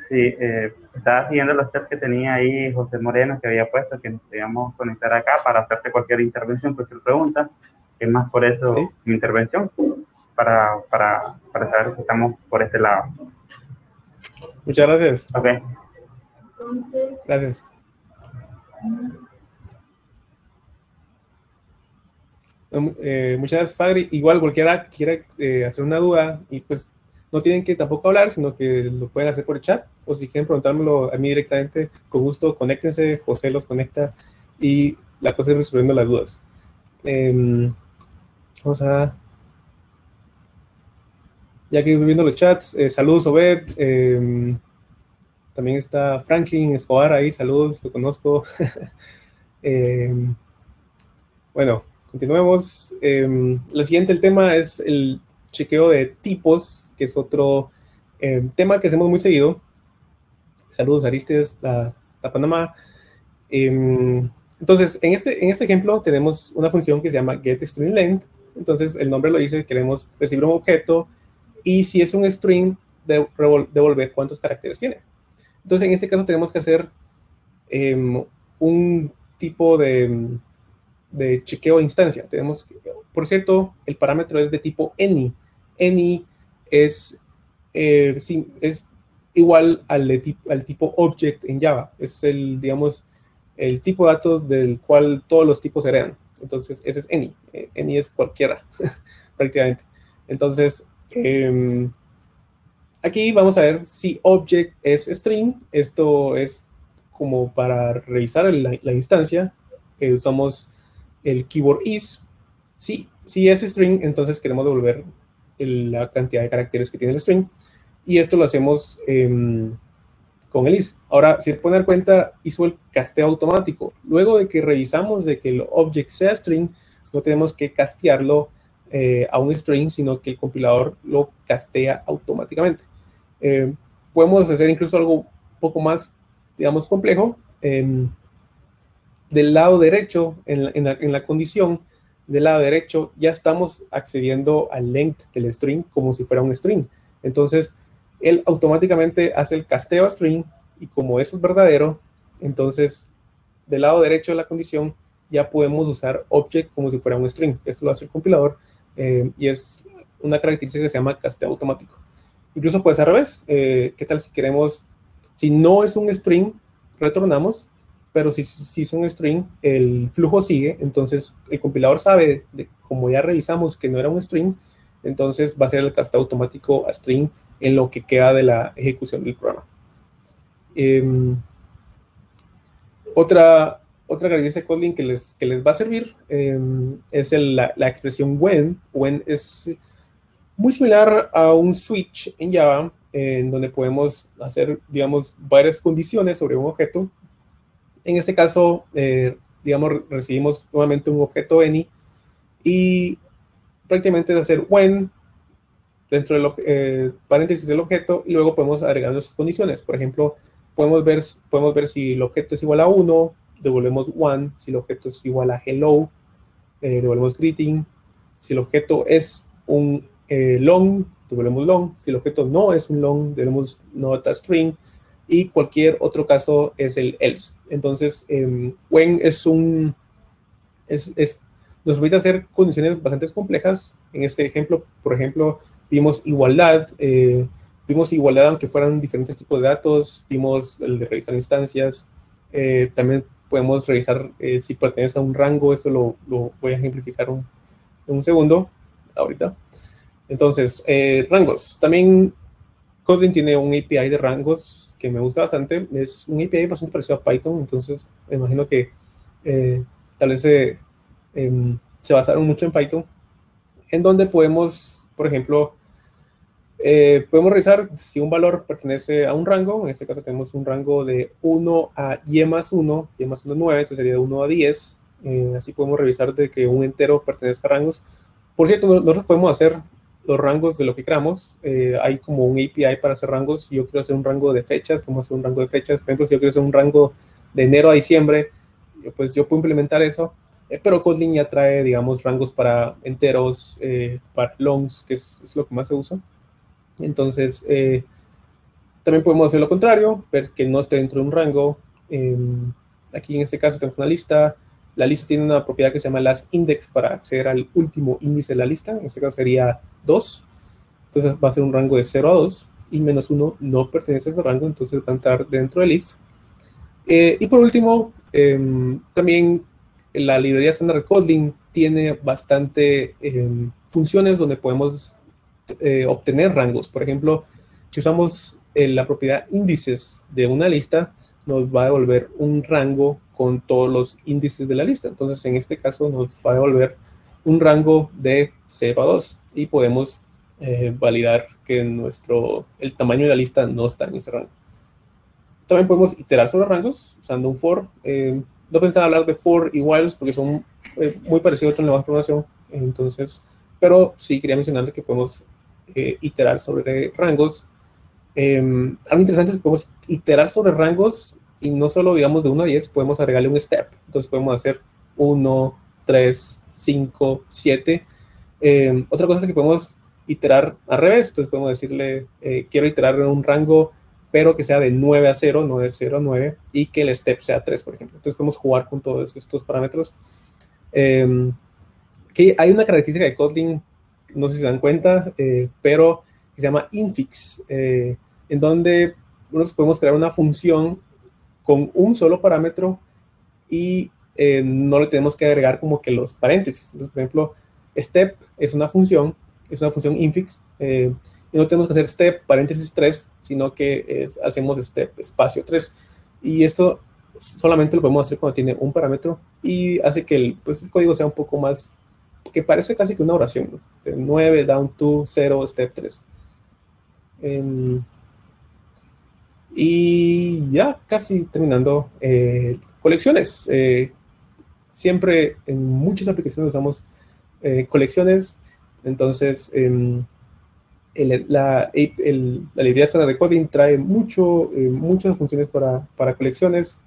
sí, estaba siguiendo los chats que tenía ahí José Moreno, que había puesto que nos podíamos conectar acá para hacerte cualquier intervención, cualquier pregunta, es más por eso ¿sí? Mi intervención, para saber que estamos por este lado. Muchas gracias. Ok. Gracias. Muchas gracias, Fagri. Igual cualquiera quiera hacer una duda y pues no tienen que tampoco hablar, sino que lo pueden hacer por el chat, o si quieren preguntármelo a mí directamente, con gusto, conéctense, José los conecta y la cosa es resolviendo las dudas. Vamos a... Ya que viendo los chats, saludos Obed, también está Franklin Escobar ahí, saludos, lo conozco. Bueno, continuemos. El tema es el chequeo de tipos que es otro tema que hacemos muy seguido. Saludos, Aristes, a Panamá. Entonces, en este ejemplo tenemos una función que se llama getStringLength. Entonces, el nombre lo dice, queremos recibir un objeto y si es un string, devolver cuántos caracteres tiene. Entonces, en este caso tenemos que hacer un tipo de chequeo de instancia. Por cierto, el parámetro es de tipo any. Any es igual al tipo object en Java. Es digamos, el tipo de datos del cual todos los tipos heredan. Entonces, ese es any. Any es cualquiera, prácticamente. Entonces, aquí vamos a ver si object es string. Esto es como para revisar la instancia. Usamos el keyword is. Si es string, entonces queremos devolver la cantidad de caracteres que tiene el string. Y esto lo hacemos con el is. Ahora, si poner cuenta, hizo el casteo automático. Luego de que revisamos de que el object sea string, no tenemos que castearlo a un string, sino que el compilador lo castea automáticamente. Podemos hacer incluso algo un poco más, digamos, complejo. Del lado derecho, en la condición, del lado derecho, ya estamos accediendo al length del string como si fuera un string. Entonces, él automáticamente hace el casteo a string y como eso es verdadero, entonces, del lado derecho de la condición, ya podemos usar object como si fuera un string. Esto lo hace el compilador y es una característica que se llama casteo automático. Incluso puede ser al revés. ¿Qué tal si queremos, si no es un string, retornamos, pero si es un string, el flujo sigue, entonces el compilador sabe, como ya revisamos que no era un string, entonces va a ser el casteo automático a string en lo que queda de la ejecución del programa. Otra característica de Kotlin que les va a servir es la expresión when. When es muy similar a un switch en Java, en donde podemos hacer, digamos, varias condiciones sobre un objeto. En este caso, digamos, recibimos nuevamente un objeto any y prácticamente es hacer when dentro del paréntesis del objeto y luego podemos agregar nuestras condiciones. Por ejemplo, podemos ver si el objeto es igual a 1, devolvemos 1. Si el objeto es igual a hello, devolvemos greeting. Si el objeto es un long, devolvemos long. Si el objeto no es un long, devolvemos not a string. Y cualquier otro caso es el else. Entonces, when nos permite hacer condiciones bastante complejas. En este ejemplo, por ejemplo, vimos igualdad. Vimos igualdad aunque fueran diferentes tipos de datos. Vimos el de revisar instancias. También podemos revisar si pertenece a un rango. Esto lo voy a ejemplificar en un segundo, ahorita. Entonces, rangos. También Kotlin tiene un API de rangos que me gusta bastante. Es un API bastante parecido a Python, entonces me imagino que tal vez se basaron mucho en Python, en donde podemos, por ejemplo, podemos revisar si un valor pertenece a un rango. En este caso tenemos un rango de 1 a y más 1, y más 1 es 9, entonces sería de 1 a 10. Así podemos revisar de que un entero pertenezca a rangos. Por cierto, nosotros podemos hacer los rangos de lo que queramos. Hay como un API para hacer rangos. Si yo quiero hacer un rango de fechas, podemos hacer un rango de fechas. Por ejemplo, si yo quiero hacer un rango de enero a diciembre, pues yo puedo implementar eso. Pero Kotlin ya trae, digamos, rangos para enteros, para longs, que es lo que más se usa. Entonces, también podemos hacer lo contrario, ver que no esté dentro de un rango. Aquí en este caso tenemos una lista. La lista tiene una propiedad que se llama lastIndex para acceder al último índice de la lista. En este caso sería 2. Entonces va a ser un rango de 0 a 2. Y menos 1 no pertenece a ese rango, entonces va a entrar dentro del if. Y por último, también la librería estándar de Kotlin tiene bastante funciones donde podemos obtener rangos. Por ejemplo, si usamos la propiedad índices de una lista, nos va a devolver un rango con todos los índices de la lista. Entonces, en este caso, nos va a devolver un rango de 0 a 2 y podemos validar que el tamaño de la lista no está en ese rango. También podemos iterar sobre rangos usando un for. No pensaba hablar de for y whiles porque son muy parecidos a otros lenguajes de programación. Entonces, pero sí quería mencionarles que podemos iterar sobre rangos. Algo interesante es que podemos iterar sobre rangos y no solo, digamos, de 1 a 10, podemos agregarle un step. Entonces podemos hacer 1, 3, 5, 7. Otra cosa es que podemos iterar al revés. Entonces podemos decirle, quiero iterar en un rango, pero que sea de 9 a 0, no de 0 a 9, y que el step sea 3, por ejemplo. Entonces podemos jugar con todos estos parámetros. Que hay una característica de Kotlin, no sé si se dan cuenta, pero que se llama infix, en donde nosotros podemos crear una función con un solo parámetro y no le tenemos que agregar como que los paréntesis. Entonces, por ejemplo, step es una función infix, y no tenemos que hacer step paréntesis 3, sino que hacemos step espacio 3. Y esto solamente lo podemos hacer cuando tiene un parámetro y hace que el código sea un poco más, que parece casi que una oración, ¿no? De 9, down to 0, step 3. Y ya casi terminando, colecciones. Siempre en muchas aplicaciones usamos colecciones. Entonces, la librería estándar de Kotlin trae muchas funciones para colecciones.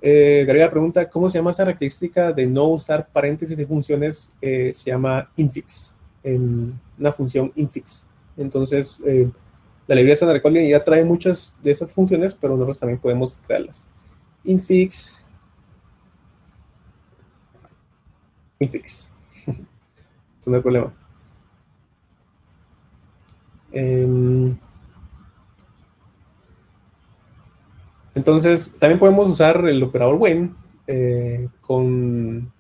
Gabriela pregunta, ¿cómo se llama esa característica de no usar paréntesis de funciones? Se llama infix, una función infix. Entonces, la librería estándar de Kotlin ya trae muchas de esas funciones, pero nosotros también podemos crearlas. Infix. No hay problema. Entonces, también podemos usar el operador when con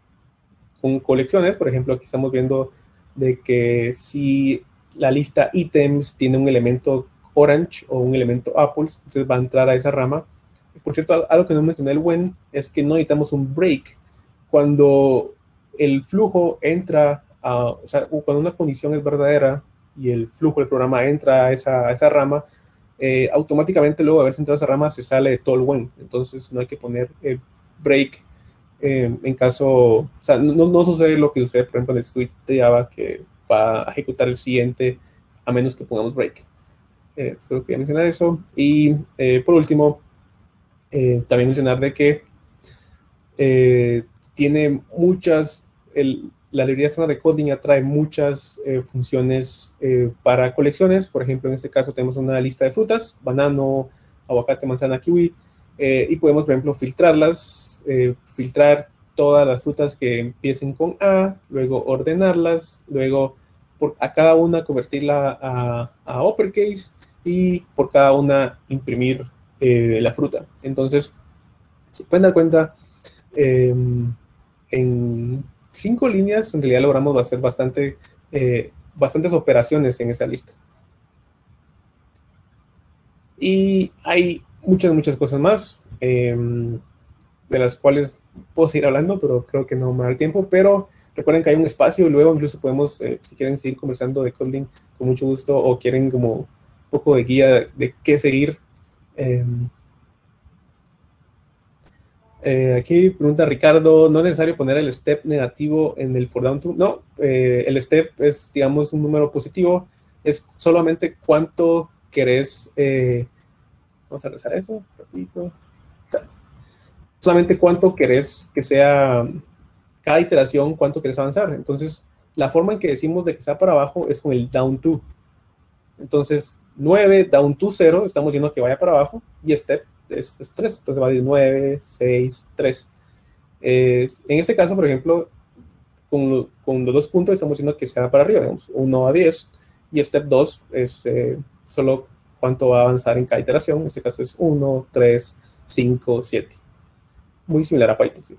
colecciones. Por ejemplo, aquí estamos viendo de que si la lista ítems tiene un elemento orange o un elemento apples, entonces va a entrar a esa rama. Por cierto, algo que no mencioné el when es que no necesitamos un break. Cuando el flujo entra o sea, cuando una condición es verdadera y el flujo del programa entra a esa rama, automáticamente luego de haberse entrado a esa rama se sale de todo el when. Entonces no hay que poner break en caso, o sea, no sucede lo que sucede, por ejemplo, en el suite de Java, que va a ejecutar el siguiente a menos que pongamos break. Solo quería mencionar eso. Y por último, también mencionar de que tiene muchas, la librería estándar de Kotlin ya trae muchas funciones para colecciones. Por ejemplo, en este caso tenemos una lista de frutas, banano, aguacate, manzana, kiwi, y podemos, por ejemplo, filtrarlas, filtrar todas las frutas que empiecen con A, luego ordenarlas, luego a cada una convertirla a uppercase y por cada una imprimir la fruta. Entonces, se pueden dar cuenta, en 5 líneas en realidad logramos hacer bastantes operaciones en esa lista. Y hay muchas cosas más, de las cuales puedo seguir hablando, pero creo que no me da el tiempo. Pero recuerden que hay un espacio, luego incluso podemos, si quieren seguir conversando de Kotlin, con mucho gusto, o quieren como un poco de guía de qué seguir. Aquí pregunta Ricardo, ¿no es necesario poner el step negativo en el for down to? No, el step es, digamos, un número positivo, es solamente cuánto querés, vamos a rezar eso, repito, o sea, solamente cuánto querés que sea cada iteración, cuánto querés avanzar. Entonces, la forma en que decimos de que sea para abajo es con el down to. Entonces, 9, down to 0, estamos diciendo que vaya para abajo, y step es 3, entonces va a decir 9, 6, 3. En este caso, por ejemplo, con los 2 puntos estamos diciendo que sea para arriba, digamos, 1 a 10, y step 2 es solo cuánto va a avanzar en cada iteración. En este caso es 1, 3, 5, 7. Muy similar a Python, sí.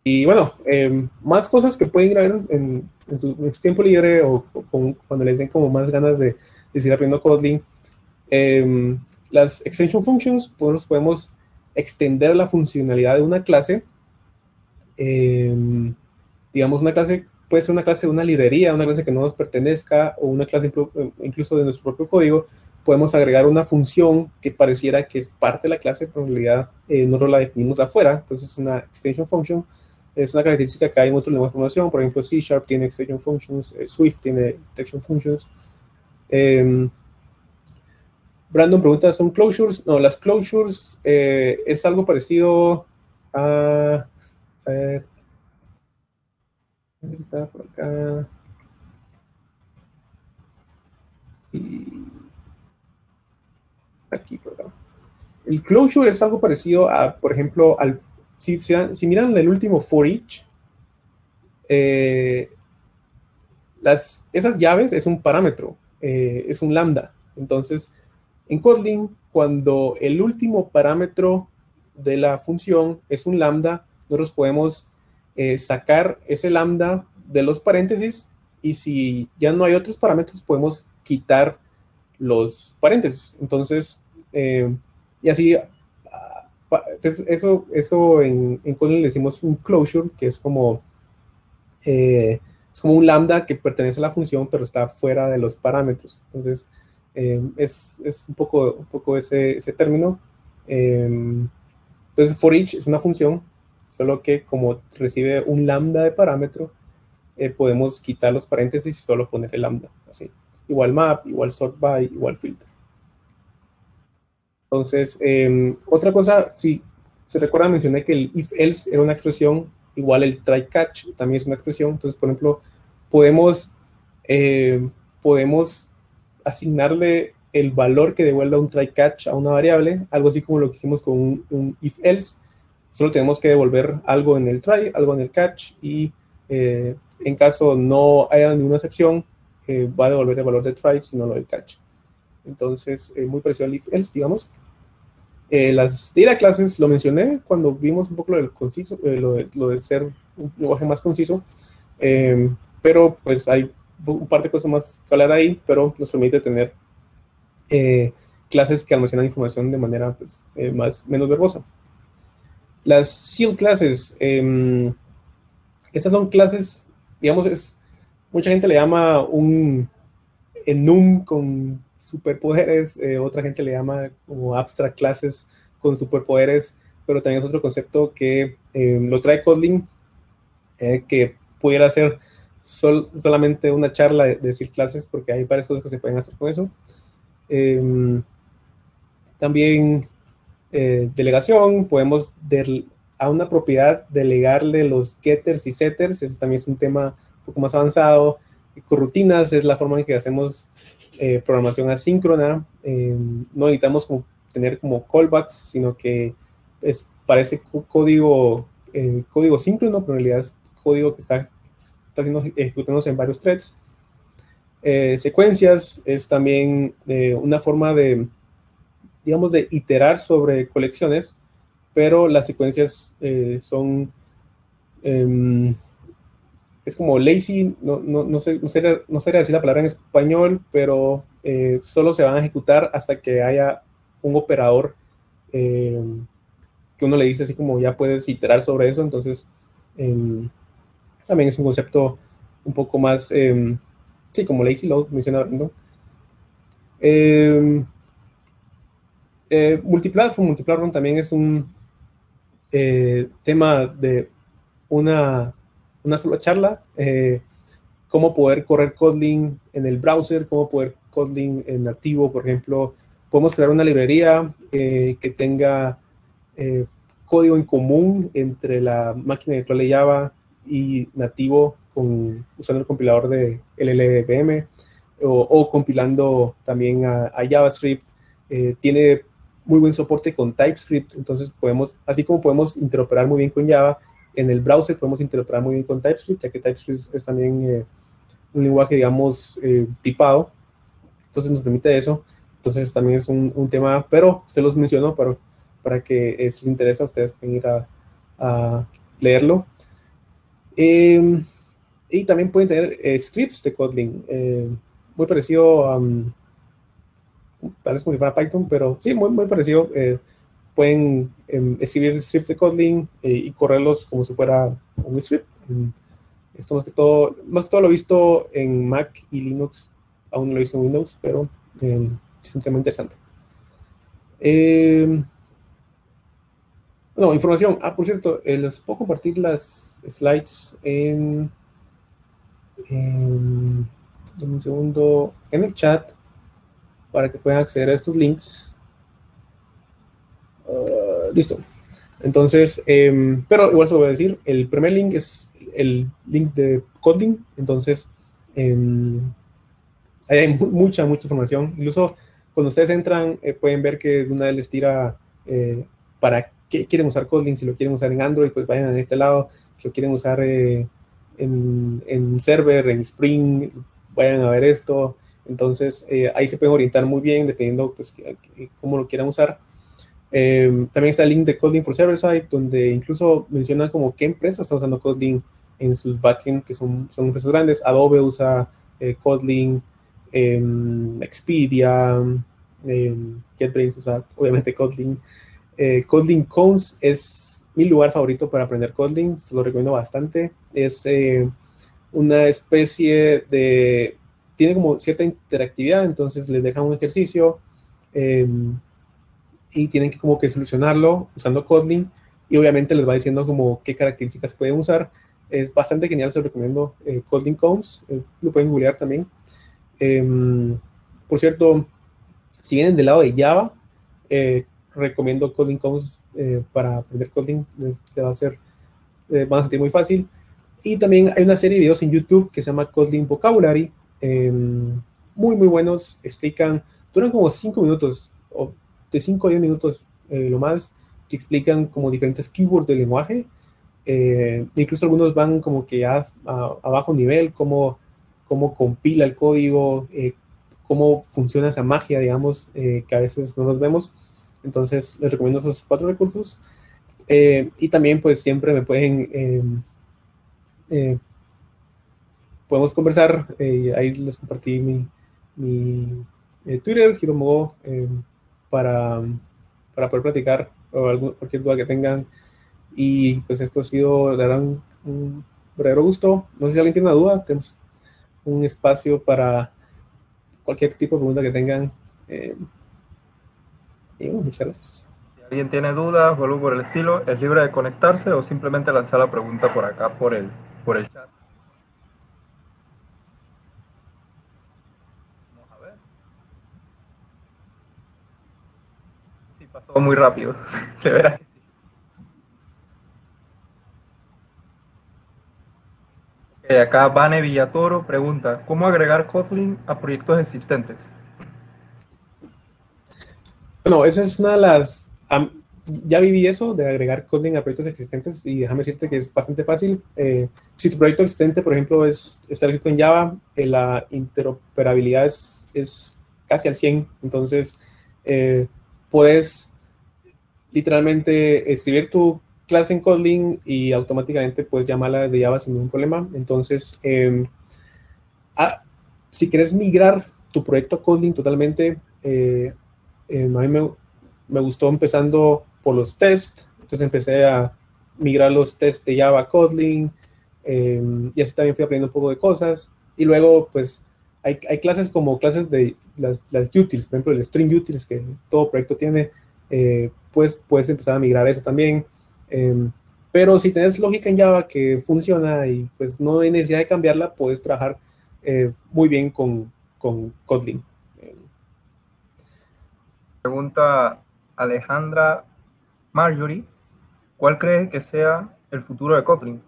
Y bueno, más cosas que pueden grabar en su tiempo libre o cuando les den como más ganas de seguir aprendiendo Kotlin. Las extension functions, pues podemos extender la funcionalidad de una clase. Digamos, una clase puede ser una clase de una librería, una clase que no nos pertenezca, o una clase incluso de nuestro propio código. Podemos agregar una función que pareciera que es parte de la clase, pero en realidad nosotros la definimos afuera. Entonces es una extension function. Es una característica que hay en otros lenguajes de programación. Por ejemplo, C# tiene extension functions, Swift tiene extension functions. Brandon pregunta, ¿son closures? No, las closures es algo parecido a ver, está por acá. Y aquí, por acá. El closure es algo parecido a, por ejemplo, si miran el último for each, esas llaves es un parámetro, es un lambda. Entonces, en Kotlin, cuando el último parámetro de la función es un lambda, nosotros podemos sacar ese lambda de los paréntesis, y si ya no hay otros parámetros, podemos quitar los paréntesis. Entonces, y así, entonces eso en Kotlin le decimos un closure, que es como un lambda que pertenece a la función, pero está fuera de los parámetros. Entonces, es un poco ese término. Entonces, for each es una función, solo que como recibe un lambda de parámetro, podemos quitar los paréntesis y solo poner el lambda. Así. Igual map, igual sort by, igual filter. Entonces, otra cosa, si se recuerda, mencioné que el if-else era una expresión, igual el try-catch también es una expresión. Entonces, por ejemplo, podemos asignarle el valor que devuelva un try-catch a una variable, algo así como lo que hicimos con un if-else. Solo tenemos que devolver algo en el try, algo en el catch, y en caso no haya ninguna excepción, va a devolver el valor de try, sino lo del catch. Entonces, muy parecido al if-else, digamos. Las data classes lo mencioné cuando vimos un poco lo del conciso, lo de ser un lenguaje más conciso, pero pues hay un par de cosas más que hablar ahí, pero nos permite tener clases que almacenan información de manera pues, menos verbosa. Las seal classes, estas son clases, digamos, mucha gente le llama un enum con superpoderes, otra gente le llama como abstract classes con superpoderes, pero también es otro concepto que lo trae Kotlin, que pudiera ser solamente una charla de decir clases, porque hay varias cosas que se pueden hacer con eso. También delegación, podemos a una propiedad delegarle los getters y setters, eso también es un tema un poco más avanzado. Corrutinas es la forma en que hacemos programación asíncrona. No necesitamos tener como callbacks, sino que parece código síncrono, pero en realidad es código que está ejecutándose en varios threads. Secuencias es también una forma de, digamos, de iterar sobre colecciones, pero las secuencias son es como lazy, no sé decir la palabra en español, pero solo se van a ejecutar hasta que haya un operador que uno le dice así como ya puedes iterar sobre eso. Entonces también es un concepto un poco más sí, como lazy load, menciona Brandon. Multiplatform también es un tema de una sola charla, cómo poder correr Kotlin en el browser, cómo poder Kotlin en nativo. Por ejemplo, podemos crear una librería que tenga código en común entre la máquina virtual de Java y nativo usando el compilador de LLVM o compilando también a JavaScript. Tiene muy buen soporte con TypeScript, entonces así como podemos interoperar muy bien con Java, en el browser podemos interoperar muy bien con TypeScript, ya que TypeScript es también un lenguaje, digamos, tipado. Entonces nos permite eso. Entonces también es un tema, pero se los menciono para que si les interesa, ustedes pueden ir a leerlo. Y también pueden tener scripts de Kotlin, muy parecido a tal vez como si fuera Python, pero sí, muy parecido. Pueden escribir scripts de Kotlin y correrlos como si fuera un script. Esto más que todo lo he visto en Mac y Linux, aún no lo he visto en Windows, pero es un tema interesante. No, información. Por cierto, les puedo compartir las slides en un segundo en el chat para que puedan acceder a estos links. Listo. Entonces, pero igual se lo voy a decir, el primer link es el link de Kotlin. Entonces, hay mucha información. Incluso cuando ustedes entran, pueden ver que una vez les tira para qué quieren usar Kotlin. Si lo quieren usar en Android, pues vayan a este lado. Si lo quieren usar en server, en Spring, vayan a ver esto. Entonces, ahí se pueden orientar muy bien dependiendo pues, cómo lo quieran usar. También está el link de Kotlin for Server-Side, donde incluso mencionan como qué empresa está usando Kotlin en sus backend, que son empresas grandes. Adobe usa Kotlin, Expedia, JetBrains usa obviamente Kotlin. Kotlin Cons es mi lugar favorito para aprender Kotlin, se lo recomiendo bastante. Es una especie de... tiene como cierta interactividad, entonces les deja un ejercicio y tienen que como que solucionarlo usando Kotlin, y obviamente les va diciendo como qué características pueden usar. Es bastante genial, se lo recomiendo. Kotlin Cons, lo pueden googlear también. Por cierto, si vienen del lado de Java, recomiendo Kotlin Cons para aprender Kotlin. Les va a ser, van a sentir muy fácil. Y también hay una serie de videos en YouTube que se llama Kotlin Vocabulary, muy buenos. Explican, duran como 5 minutos o de 5 a 10 minutos lo más, que explican como diferentes keywords del lenguaje. Incluso algunos van como que a bajo nivel, cómo compila el código, cómo funciona esa magia, digamos, que a veces no nos vemos. Entonces les recomiendo esos 4 recursos. Y también pues siempre me pueden podemos conversar. Ahí les compartí mi Twitter, Hiromo, para poder platicar o cualquier duda que tengan. Y pues esto ha sido, la verdad, un verdadero gusto. No sé si alguien tiene una duda, tenemos un espacio para cualquier tipo de pregunta que tengan. Y bueno, muchas gracias. Si alguien tiene dudas o algo por el estilo, es libre de conectarse o simplemente lanzar la pregunta por acá, por el chat. Vamos a ver. Sí, pasó muy rápido. De veras que sí. Acá Vane Villatoro pregunta, ¿cómo agregar Kotlin a proyectos existentes? Bueno, esa es una de las... ya viví eso de agregar Kotlin a proyectos existentes, y déjame decirte que es bastante fácil. Si tu proyecto existente, por ejemplo, está escrito en Java, la interoperabilidad es casi al 100. Entonces, puedes literalmente escribir tu clase en Kotlin y automáticamente puedes llamarla de Java sin ningún problema. Entonces, si quieres migrar tu proyecto a Kotlin totalmente, a mí me gustó empezando por los tests. Entonces empecé a migrar los tests de Java a Kotlin, y así también fui aprendiendo un poco de cosas. Y luego, pues, hay clases como clases de las utils, por ejemplo, el string utils que todo proyecto tiene. Pues puedes empezar a migrar eso también. Pero si tienes lógica en Java que funciona y pues no hay necesidad de cambiarla, puedes trabajar muy bien con Kotlin. Pregunta Alejandra Marjorie, ¿cuál crees que sea el futuro de Kotlin?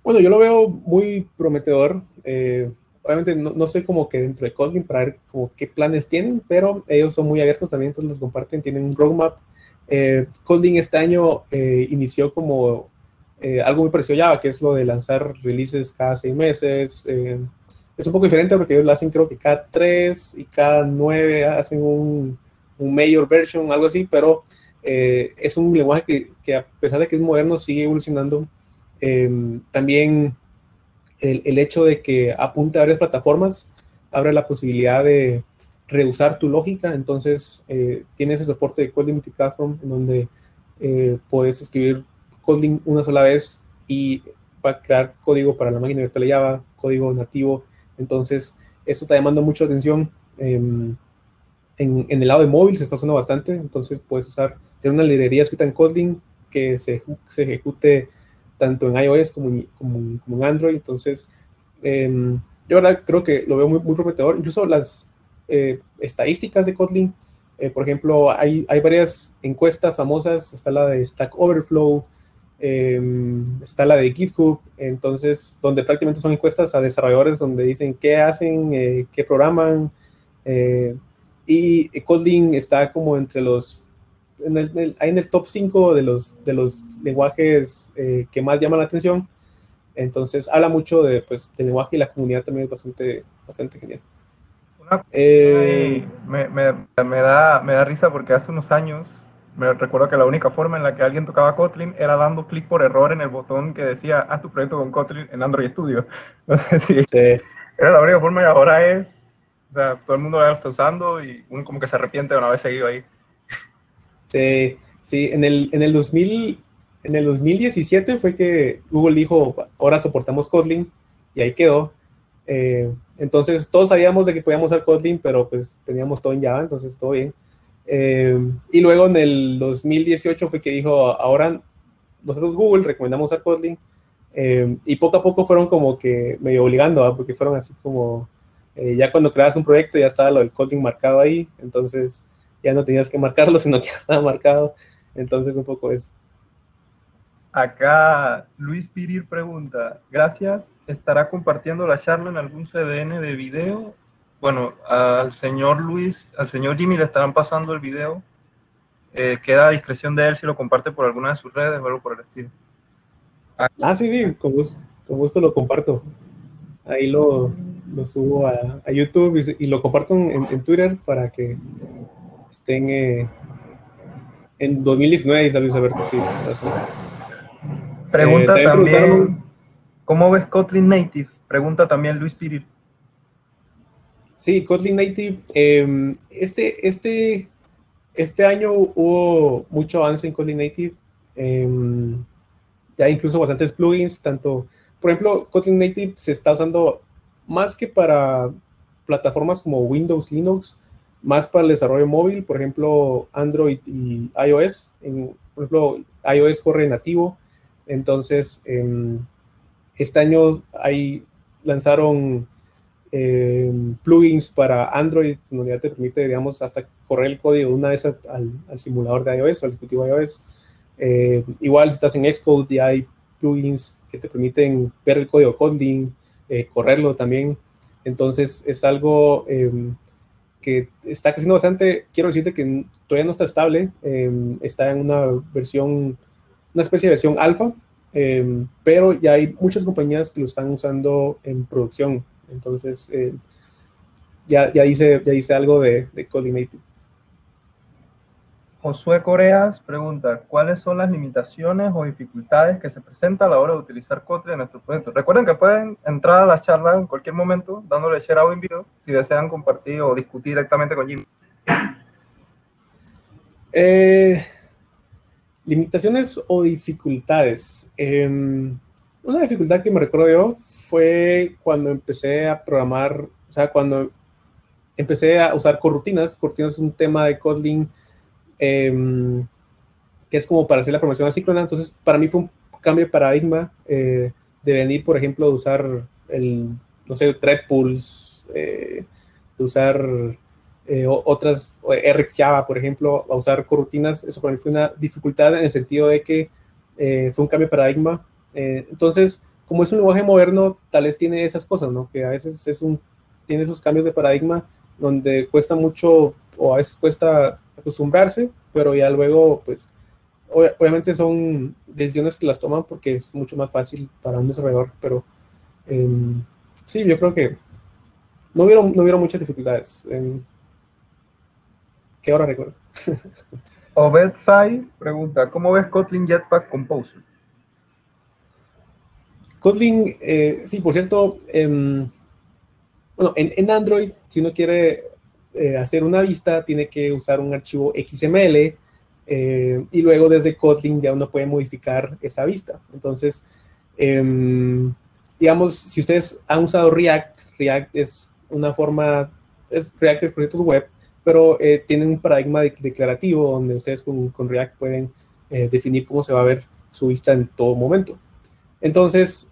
Bueno, yo lo veo muy prometedor. Obviamente no sé como que dentro de Kotlin para ver como qué planes tienen, pero ellos son muy abiertos también, entonces los comparten, tienen un roadmap. Kotlin este año inició como algo muy parecido a Java, que es lo de lanzar releases cada 6 meses. Es un poco diferente porque ellos lo hacen creo que cada 3 y cada 9 hacen un major version, algo así, pero es un lenguaje que a pesar de que es moderno, sigue evolucionando. También el hecho de que apunte a varias plataformas abre la posibilidad de reusar tu lógica. Entonces tiene ese soporte de Kotlin Multiplatform en donde puedes escribir Kotlin una sola vez y va a crear código para la máquina virtual de Java, código nativo. Entonces esto está llamando mucho atención. En el lado de móvil se está usando bastante, entonces puedes tener una librería escrita en Kotlin que se ejecute tanto en iOS como en Android. Entonces, yo ahora creo que lo veo muy prometedor. Incluso las estadísticas de Kotlin, por ejemplo, hay varias encuestas famosas. Está la de Stack Overflow, está la de GitHub, entonces, donde prácticamente son encuestas a desarrolladores donde dicen qué hacen, qué programan, y Kotlin está como entre en el top 5 de los lenguajes que más llaman la atención. Entonces, habla mucho del lenguaje, y la comunidad también es bastante genial. Me da risa porque hace unos años me recuerdo que la única forma en la que alguien tocaba Kotlin era dando clic por error en el botón que decía haz tu proyecto con Kotlin en Android Studio. No sé si Sí. Era la única forma, y ahora o sea, todo el mundo ya lo está usando y uno como que se arrepiente de no haber seguido ahí. Sí, en el 2017 fue que Google dijo, ahora soportamos Kotlin, y ahí quedó. Entonces todos sabíamos de que podíamos usar Kotlin, pero pues teníamos todo en Java, entonces todo bien. Y luego en el 2018 fue que dijo, ahora nosotros Google recomendamos usar Kotlin, y poco a poco fueron como que medio obligando, porque fueron así como, ya cuando creabas un proyecto ya estaba lo del Kotlin marcado ahí, entonces ya no tenías que marcarlo, sino que ya estaba marcado. Entonces un poco eso. Acá Luis Pirir pregunta, gracias, ¿estará compartiendo la charla en algún CDN de video? Bueno, al señor Jimmy le estarán pasando el video. Queda a discreción de él si lo comparte por alguna de sus redes o algo por el estilo. Sí, con gusto lo comparto. Ahí lo subo a YouTube y lo comparto en Twitter para que estén en 2019 y sabes a ver tu feed. Pregunta también, preguntaron, ¿cómo ves Kotlin Native? Pregunta también Luis Pirir. Sí, Kotlin Native. Este año hubo mucho avance en Kotlin Native. Ya incluso bastantes plugins, por ejemplo, Kotlin Native se está usando más que para plataformas como Windows, Linux, más para el desarrollo móvil, por ejemplo, Android y iOS. Por ejemplo, iOS corre nativo, entonces este año lanzaron plugins para Android, donde ya te permite, digamos, hasta correr el código una vez al simulador de iOS, al dispositivo iOS. Igual si estás en Xcode, ya hay plugins que te permiten ver el código Kotlin, correrlo también. Entonces es algo que está creciendo bastante. Quiero decirte que todavía no está estable, está en una especie de versión alfa, pero ya hay muchas compañías que lo están usando en producción. Entonces ya dice algo de Kotlin Native. Josué Coreas pregunta, ¿cuáles son las limitaciones o dificultades que se presentan a la hora de utilizar Kotlin en nuestro proyecto? Recuerden que pueden entrar a la charla en cualquier momento, dándole share a un video, si desean compartir o discutir directamente con Jimmy. Limitaciones o dificultades. Una dificultad que me recuerdo yo fue cuando empecé a programar, o sea, cuando empecé a usar corrutinas. Corrutinas es un tema de Kotlin que es como para hacer la programación asíncrona. Entonces, para mí fue un cambio de paradigma de venir, por ejemplo, de usar thread pools, de usar otras, Rx Java, por ejemplo, a usar corrutinas. Eso para mí fue una dificultad en el sentido de que fue un cambio de paradigma. Entonces, como es un lenguaje moderno, tal vez tiene esas cosas, ¿no? Que a veces tiene esos cambios de paradigma donde cuesta mucho, o a veces cuesta acostumbrarse, pero ya luego, pues, obviamente son decisiones que las toman porque es mucho más fácil para un desarrollador, pero sí, yo creo que no hubieron muchas dificultades. Que ahora recuerdo. Obed Sai pregunta, ¿cómo ves Kotlin Jetpack Composer? Kotlin, sí, por cierto, bueno, en Android, si uno quiere hacer una vista, tiene que usar un archivo XML, y luego desde Kotlin ya uno puede modificar esa vista. Entonces, digamos, si ustedes han usado React es una forma, React es proyectos web, pero tienen un paradigma declarativo donde ustedes con React pueden definir cómo se va a ver su vista en todo momento. Entonces,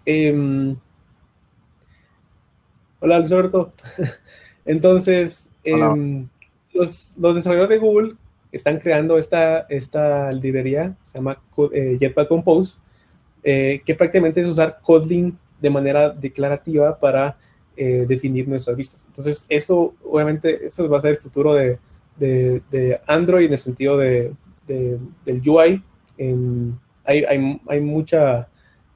hola Luis Alberto. Entonces, los desarrolladores de Google están creando esta librería, se llama Jetpack Compose, que prácticamente es usar Kotlin de manera declarativa para definir nuestras vistas. Entonces, eso obviamente eso va a ser el futuro de Android en el sentido del UI. Hay mucha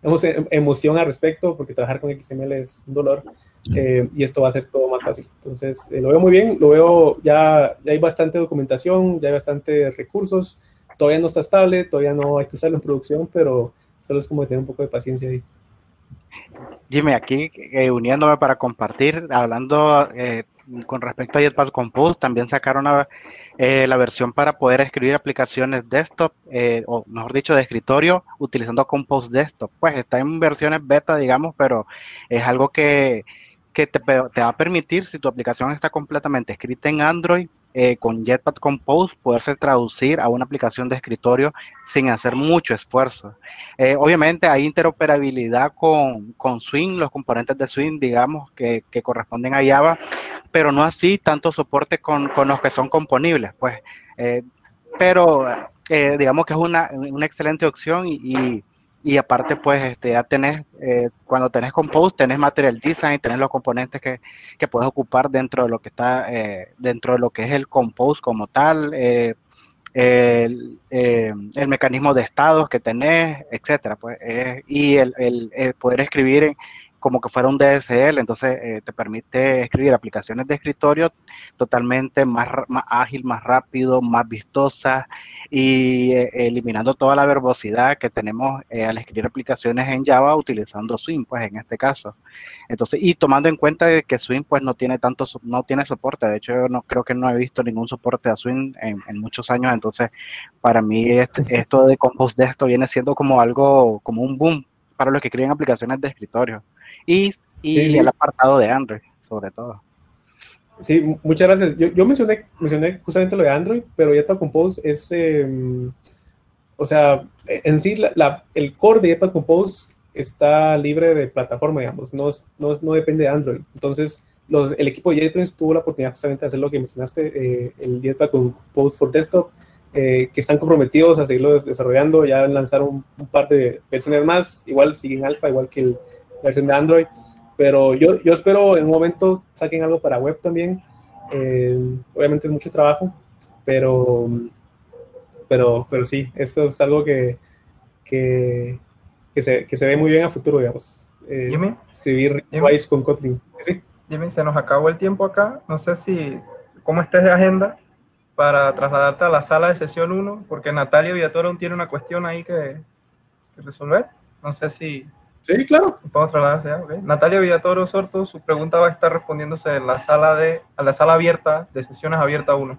emoción al respecto porque trabajar con XML es un dolor. Y esto va a ser todo más fácil. Entonces, lo veo muy bien, lo veo, ya hay bastante documentación, ya hay bastante recursos, todavía no está estable, todavía no hay que usarlo en producción, pero solo es como tener un poco de paciencia ahí. Jimmy, aquí uniéndome para compartir, hablando con respecto a Jetpack Compose, también sacaron la versión para poder escribir aplicaciones desktop, o mejor dicho, de escritorio, utilizando Compose Desktop. Pues está en versiones beta, digamos, pero es algo que te va a permitir, si tu aplicación está completamente escrita en Android, con Jetpack Compose, poderse traducir a una aplicación de escritorio sin hacer mucho esfuerzo. Obviamente hay interoperabilidad con Swing, los componentes de Swing, digamos, que corresponden a Java, pero no así tanto soporte con los que son componibles, pues. Pero digamos que es una excelente opción y aparte, pues, ya tenés, cuando tenés Compose, tenés Material Design, tenés los componentes que puedes ocupar dentro de lo que está, dentro de lo que es el Compose como tal, el mecanismo de estados que tenés, etcétera, pues, y el poder escribir como que fuera un DSL, entonces te permite escribir aplicaciones de escritorio totalmente más ágil, más rápido, más vistosa y eliminando toda la verbosidad que tenemos al escribir aplicaciones en Java utilizando Swing, pues en este caso. Entonces, y tomando en cuenta de que Swing pues no tiene soporte, de hecho yo no creo que no he visto ningún soporte a Swing en muchos años, entonces para mí esto de Compose Desktop viene siendo como algo, como un boom para los que escriben aplicaciones de escritorio y Sí. el apartado de Android, sobre todo. Sí, muchas gracias. Yo mencioné justamente lo de Android, pero Jetpack Compose es, o sea, en sí el core de Jetpack Compose está libre de plataforma, digamos, no depende de Android. Entonces, el equipo de JetBrains tuvo la oportunidad justamente de hacer lo que mencionaste, el Jetpack Compose for Desktop, que están comprometidos a seguirlo desarrollando, ya lanzaron un par de versiones más, igual siguen alfa, igual que la versión de Android, pero yo espero en un momento saquen algo para web también. Obviamente es mucho trabajo, pero sí, eso es algo que se ve muy bien a futuro, digamos. Jimmy, Escribir UIs con Kotlin. ¿Sí? Jimmy, se nos acabó el tiempo acá. No sé cómo estés de agenda para trasladarte a la sala de sesión 1, porque Natalia Villatoro tiene una cuestión ahí que resolver. No sé si... Sí, claro. ¿Puedo trasladarse? Okay. Natalia Villatoro Sorto, su pregunta va a estar respondiéndose en a la sala abierta de sesiones abierta 1.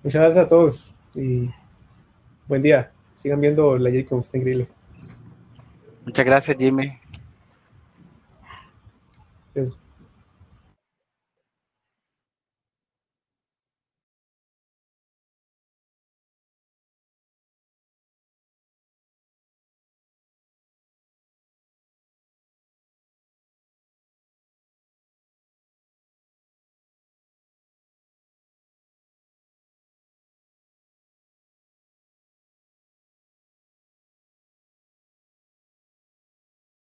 Muchas gracias a todos y buen día. Sigan viendo la JConf, está increíble. Muchas gracias, Jimmy. Yes.